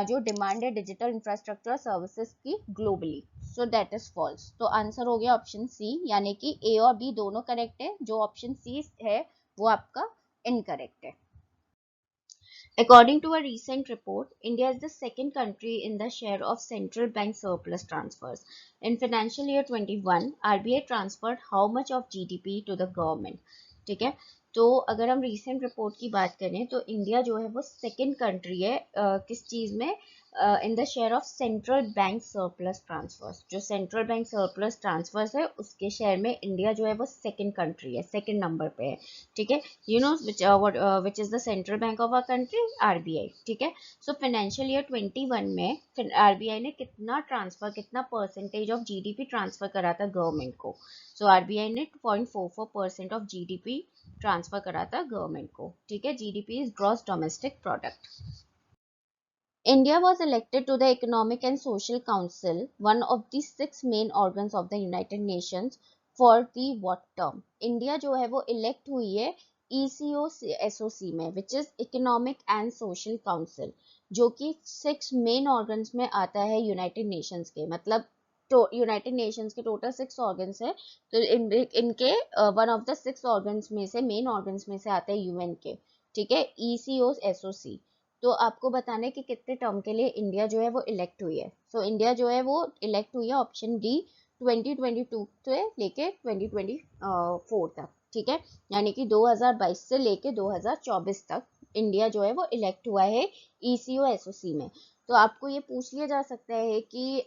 जो डिमांड है डिजिटल इंफ्रास्ट्रक्चर और सर्विसेज की globally. So that is false. तो आंसर हो गया ऑप्शन सी, यानी कि A और B दोनों करेक्ट है. जो ऑप्शन सी है वो आपका इनकरेक्ट है. According to a recent report, India is the second country in the share of central bank surplus transfers. In financial year 21, RBI transferred how much of GDP to the government? ठीक है, तो अगर हम recent report की बात करें तो India जो है वो second country है किस चीज में in the share of central bank surplus transfers. जो सेंट्रल बैंक सरप्लस ट्रांसफर्स है उसके शेयर में इंडिया जो है वो सेकंड कंट्री है, सेकंड नंबर पे है. ठीक है, you know which is the central bank of our country? RBI. ठीक है, सो फाइनेंशियल ईयर 21 में आरबीआई ने कितना ट्रांसफर, कितना परसेंटेज ऑफ जीडीपी ट्रांसफर करा था गवर्नमेंट को? सो आरबीआई ने 2.44% ऑफ जीडीपी ट्रांसफर करा था गवर्नमेंट को. ठीक है, GDP is gross domestic product. India was elected to the Economic and Social Council, one of the 6 main organs of the United Nations, for the what term? India जो है वो elect हुई है ECOSOC में, which is Economic and Social Council, जो कि 6 main organs में आता है United Nations के. मतलब तो यूनाइटेड नेशंस के टोटल 6 ऑर्गन्स है, तो इनके वन ऑफ द 6 ऑर्गन्स में से, मेन ऑर्गन्स में से आते हैं यूएन के. ठीक है, ECOSOC. तो आपको बताना है कि कितने टर्म के लिए इंडिया जो है वो इलेक्ट हुई है. सो इंडिया जो है वो इलेक्ट हुई है ऑप्शन डी 2022 से लेके 2024 तक. ठीक है, यानी कि 2022 से लेके 2024 तक इंडिया जो है वो इलेक्ट हुआ है ECOSOC में. तो आपको ये पूछ लिया जा सकता है कि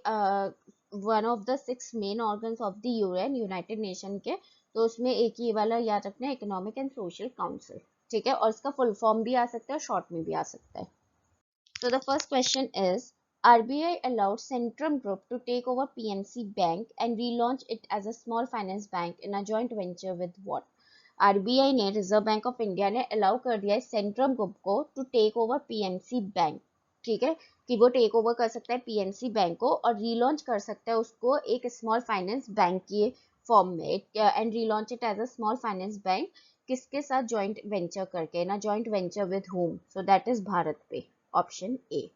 one of the 6 main organs of the UN, United nation के, तो उसमें एक ही वाला याद रखना है, इकोनॉमिक एंड सोशल काउंसिल. ठीक है, और इसका फुल फॉर्म भी आ सकता है, शॉर्ट में भी आ सकता है. So the first question is, RBI allowed Centrum Group to take over PNC Bank and relaunch it as a small finance bank in a joint venture with what? RBI ने, रिजर्व बैंक ऑफ इंडिया ने allow कर दिया है Centrum group को to take over PNC bank. ठीक है, कि वो टेक ओवर कर सकता है पीएनसी बैंक को और रीलॉन्च कर सकता है उसको एक स्मॉल फाइनेंस बैंक के फॉर्म में, and relaunch it as a small finance bank. किसके साथ? जॉइंट वेंचर करके ना. Joint venture with whom? So that is Bharat Pe. Option A.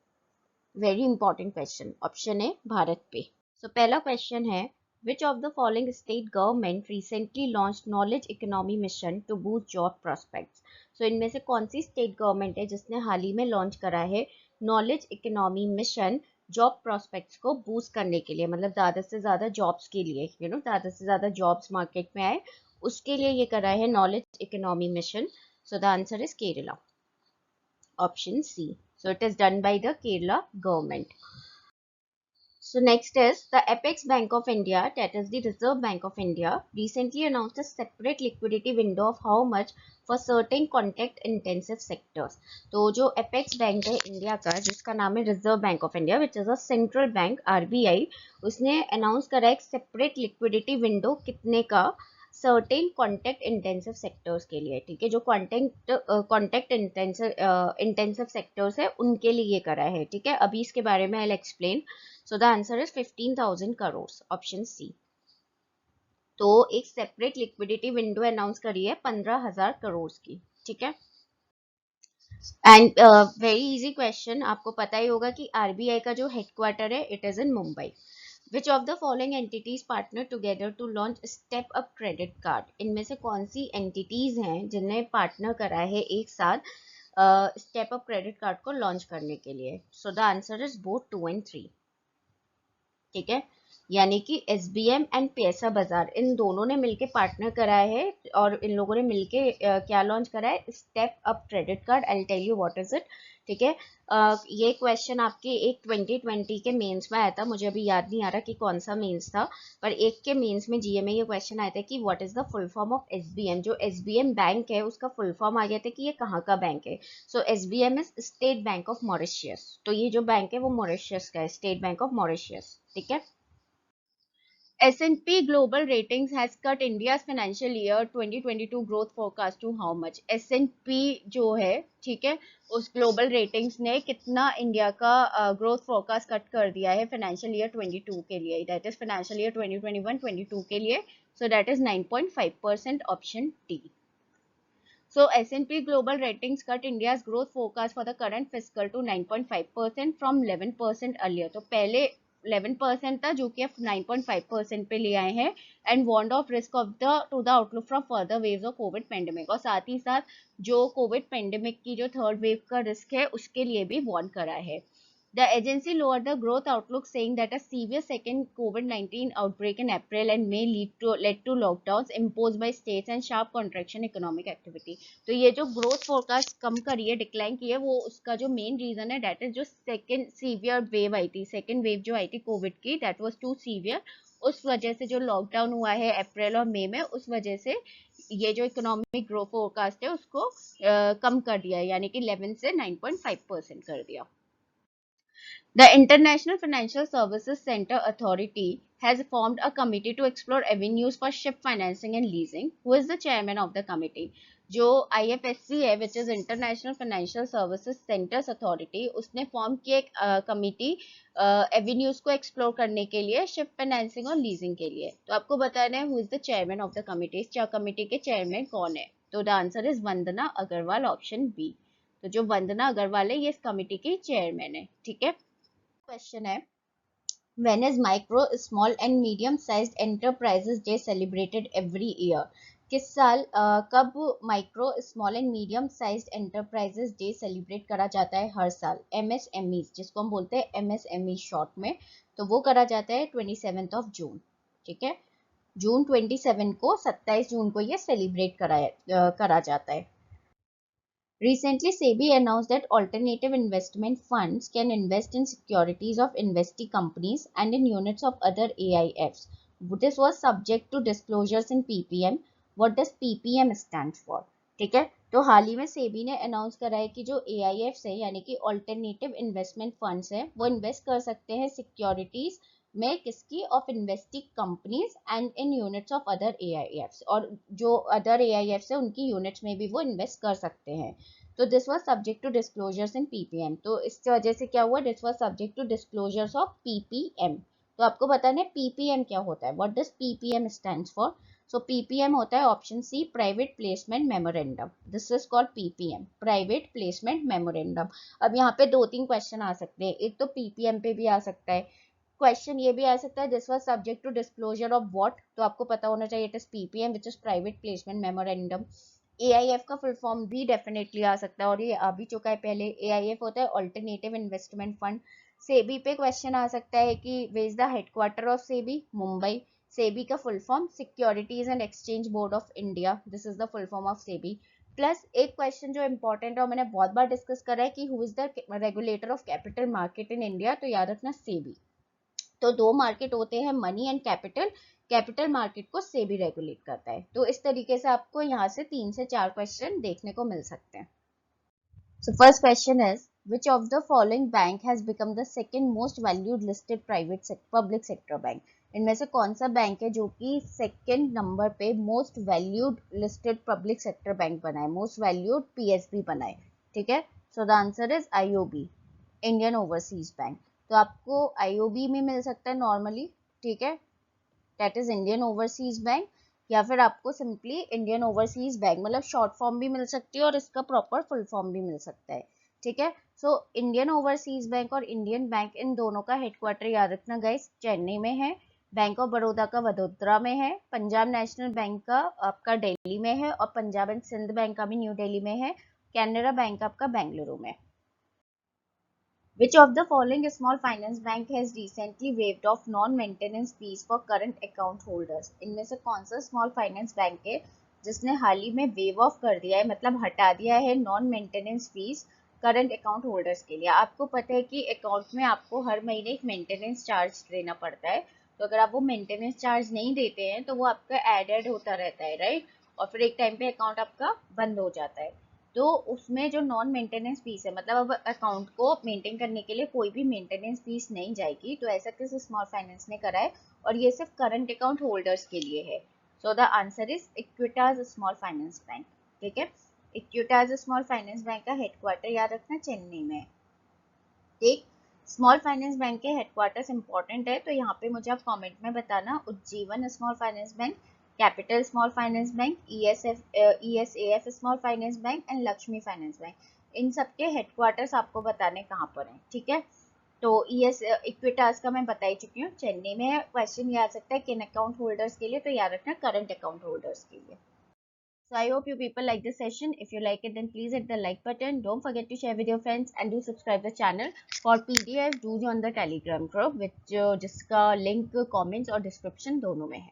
Very important question, option A Bharat Pe. So पहला क्वेश्चन है, which of the following state government recently launch knowledge economy mission to boost job prospects? So इनमें से कौन सी state government है जिसने हाल ही में launch करा है knowledge economy mission job prospects को बूस्ट करने के लिए, मतलब ज़्यादा से ज़्यादा जॉब्स के लिए, ज़्यादा से ज़्यादा जॉब्स मार्केट में आए, उसके लिए ये करा है knowledge economy mission. So the answer is Kerala. Option C. So it is done by the Kerala government. So next is the Apex Bank of India, that is the Reserve Bank of India, recently announced a separate liquidity window of how much for certain contact intensive sectors. तो जो Apex Bank है India का, जिसका नाम है Reserve Bank of India, which is a central bank RBI, उसने announce करा एक सेपरेट लिक्विडिटी विंडो कितने का? सर्टेन कॉन्टेक्ट इंटेंसिव सेक्टर्स के लिए. ठीक है, जो कॉन्टेक्ट इंटेंसिव सेक्टर्स है उनके लिए ये करा है. ठीक है, अभी इसके बारे में I will explain. So the answer is 15,000 crore. Option C. तो एक सेपरेट लिक्विडिटी विंडो अनाउंस करी है 15,000 करोड़ की. ठीक है, एंड वेरी इजी क्वेश्चन, आपको पता ही होगा कि आरबीआई का जो हेडक्वार्टर है it is in Mumbai. Which of the following entities partner together to launch Step Up Credit Card? इनमें से कौन सी entities हैं जिन्हें पार्टनर करा है एक साथ स्टेप अप क्रेडिट कार्ड को लॉन्च करने के लिए? सो the answer is both 2 and 3. ठीक है, यानी कि एसबीएम एंड पैसा बाजार, इन दोनों ने मिलके पार्टनर करा है और इन लोगों ने मिलके क्या लॉन्च करा है? Step up credit card. I will tell you what is it. ठीक है, ये क्वेश्चन आपके एक 2020 के मेंस में आया था, मुझे अभी याद नहीं आ रहा कि कौन सा मेंस था, पर एक के मेंस में जीए में ये क्वेश्चन आया था कि what is the full form of SBM. जो एसबीएम बैंक है उसका फुल फॉर्म आ गया था कि ये कहाँ का बैंक है. So SBM is State Bank of Mauritius. तो ये जो बैंक है वो मॉरिशियस का है, स्टेट बैंक ऑफ मॉरिशियस. ठीक है, S&P Global Ratings has cut India's financial year 2022 growth forecast to how much? S&P जो है, ठीक है, उस ग्लोबल रेटिंग्स ने कितना इंडिया का ग्रोथ फोरकास्ट कट कर दिया है फाइनेंशियल ईयर 22 के लिए, दैट इज फाइनेंशियल ईयर 2021-22 के लिए. So that is 9.5%. Option D. So S&P Global Ratings cut India's growth forecast for the current fiscal to 9.5% from 11% earlier. तो पहले 11% था, जो कि अब 9.5% पे ले आए हैं, and warned of risk of the to the outlook from further waves of COVID pandemic, और साथ ही साथ जो कोविड पेंडेमिक की जो थर्ड वेव का रिस्क है उसके लिए भी वार्न करा है. The agency lowered the growth outlook, saying that a severe second COVID-19 outbreak in April and May led to lockdowns imposed by states and sharp contraction economic activity. तो ये जो growth forecast कम करी है, decline की है, वो उसका जो main reason है, that is जो second severe wave आई थी, second wave जो आई थी COVID की, that was too severe. उस वजह से जो लॉकडाउन हुआ है अप्रैल और मई में, उस वजह से ये जो इकोनॉमिक ग्रोथ फोरकास्ट है उसको कम कर दिया है, यानी कि 11 से 9.5% कर दिया. The International Financial Services Center Authority has formed a committee to explore avenues for ship financing and leasing. Who is the chairman of the committee? जो IFSC है, which is International Financial Services Centers Authority, उसने form की एक committee avenues को explore करने के लिए, ship financing और लीजिंग के लिए. तो आपको बताना है who is the chairman of the committee. इस कमिटी के चेयरमैन कौन है? तो the answer is Vandana Agarwal, option B. तो जो वंदना अग्रवाल है ये इस कमिटी की चेयरमैन है. ठीक है. क्वेश्चन है, when is micro small and medium sized enterprises day celebrated every year? किस साल कब micro small and medium sized enterprises day celebrate करा जाता है? हर साल. MSME, जिसको हम बोलते हैं MSME शॉर्ट में, तो वो करा जाता है 27th of जून. ठीक है, जून 27 को, 27 जून को ये सेलिब्रेट करा जाता है. Recently, SEBI announced that alternative investment funds can invest in securities of investee companies and in units of other AIFs. This was subject to disclosures in PPM. What does PPM stand for? ठीक है, तो हाल ही में सेबी ने announce करा है कि जो AIFs है, यानी कि ऑल्टरनेटिव इन्वेस्टमेंट फंड्स है, वो इन्वेस्ट कर सकते हैं सिक्योरिटीज में, किसकी? Of investing companies and in units of other AIFs, और जो अदर AIFs है उनकी यूनिट्स में भी वो इन्वेस्ट कर सकते हैं. तो this was subject to disclosures in PPM. तो इस वजह से क्या हुआ? This was subject to disclosures of PPM. तो आपको बताना है PPM क्या होता है. What does PPM stands for? सो PPM होता है option C, private placement memorandum. This is called PPM, private placement memorandum. अब यहाँ पे 2-3 क्वेश्चन आ सकते हैं. एक तो PPM पे भी आ सकता है क्वेश्चन, ये भी आ सकता है this was subject to disclosure of what. तो आपको पता होना चाहिए it is PPM which is private placement memorandum. AIF का फुल फॉर्म भी डेफिनेटली आ सकता है, और ये आ भी चुका है पहले. AIF होता है ऑल्टरनेटिव इन्वेस्टमेंट फंड. सेबी पे क्वेश्चन आ सकता है कि where is the headquarter of SEBI? Mumbai. SEBI का full form securities and exchange board of India. This is the full form of SEBI. Plus एक क्वेश्चन जो इंपॉर्टेंट है और मैंने बहुत बार डिस्कस करा है कि who is the regulator of capital market in India. तो याद रखना सेबी. तो 2 मार्केट होते हैं, money and capital. Capital market को सेबी रेगुलेट करता है. तो इस तरीके से आपको यहाँ से 3 से 4 क्वेश्चन देखने को मिल सकते हैं. So first question is which of the following bank has become the second most valued listed public sector bank? इनमें से कौन सा बैंक है जो कि सेकेंड नंबर पे most valued listed public sector bank बना है, मोस्ट वैल्यूड PSB बना है. ठीक है, so the answer is IOB, Indian overseas bank. तो आपको IOB में मिल सकता है नॉर्मली. ठीक है, that is Indian overseas bank, या फिर आपको सिंपली इंडियन ओवरसीज बैंक मतलब शॉर्ट फॉर्म भी मिल सकती है और इसका प्रॉपर फुल फॉर्म भी मिल सकता है. ठीक है, सो इंडियन ओवरसीज बैंक और इंडियन बैंक, इन दोनों का हेडक्वार्टर याद रखना गाइस चेन्नई में है. बैंक ऑफ बड़ौदा का वडोदरा में है. पंजाब नेशनल बैंक का आपका दिल्ली में है, और पंजाब एंड सिंध बैंक का भी न्यू दिल्ली में है. कैनरा बैंक आपका बेंगलुरु में. Which of the following small finance bank has recently waived off non-maintenance fees for current account holders? इनमें से कौन सा स्मॉल फाइनेंस बैंक है जिसने हाल ही में वेव ऑफ कर दिया है, मतलब हटा दिया है non maintenance fees current account holders के लिए? आपको पता है कि अकाउंट में आपको हर महीने एक मेंटेनेंस चार्ज देना पड़ता है. तो अगर आप वो मेंटेनेंस चार्ज नहीं देते हैं तो वो आपका एडेड होता रहता है, राइट? और फिर एक टाइम पे अकाउंट आपका बंद हो जाता है. तो उसमें जो नॉन मेंटेनेंस फीस है, मतलब अब अकाउंट को मेंटेन करने के लिए कोई भी मेंटेनेंस फीस नहीं जाएगी. तो ऐसा किस स्मॉल फाइनेंस ने करा है, और ये सिर्फ करंट अकाउंट होल्डर्स के लिए है. So the answer is Equitas small finance bank. ठीक है, इक्विटास स्मॉल फाइनेंस बैंक का हेडक्वार्टर याद रखना चेन्नई में. ठीक, स्मॉल फाइनेंस बैंक के हेडक्वार्टर्स इंपॉर्टेंट है, तो यहाँ पे मुझे आप कमेंट में बताना. Ujjivan small finance bank, capital small finance bank, ESAF small finance bank and Lakshmi finance bank. इन सबके हेडक्वार्टर्स आपको बताने कहाँ पर हैं. ठीक है, तो ES इक्विटास का मैं बता ही चुकी हूँ, चेन्नई में क्वेश्चन ये आ सकता है किन अकाउंट होल्डर्स के लिए, तो याद रखना करंट अकाउंट होल्डर्स के लिए. So I hope you people like this session. If you like it, then please hit the like button. Don't forget to share with your friends and do subscribe the channel. For PDF, do join the Telegram group, which जिसका link comments और description दोनों में है.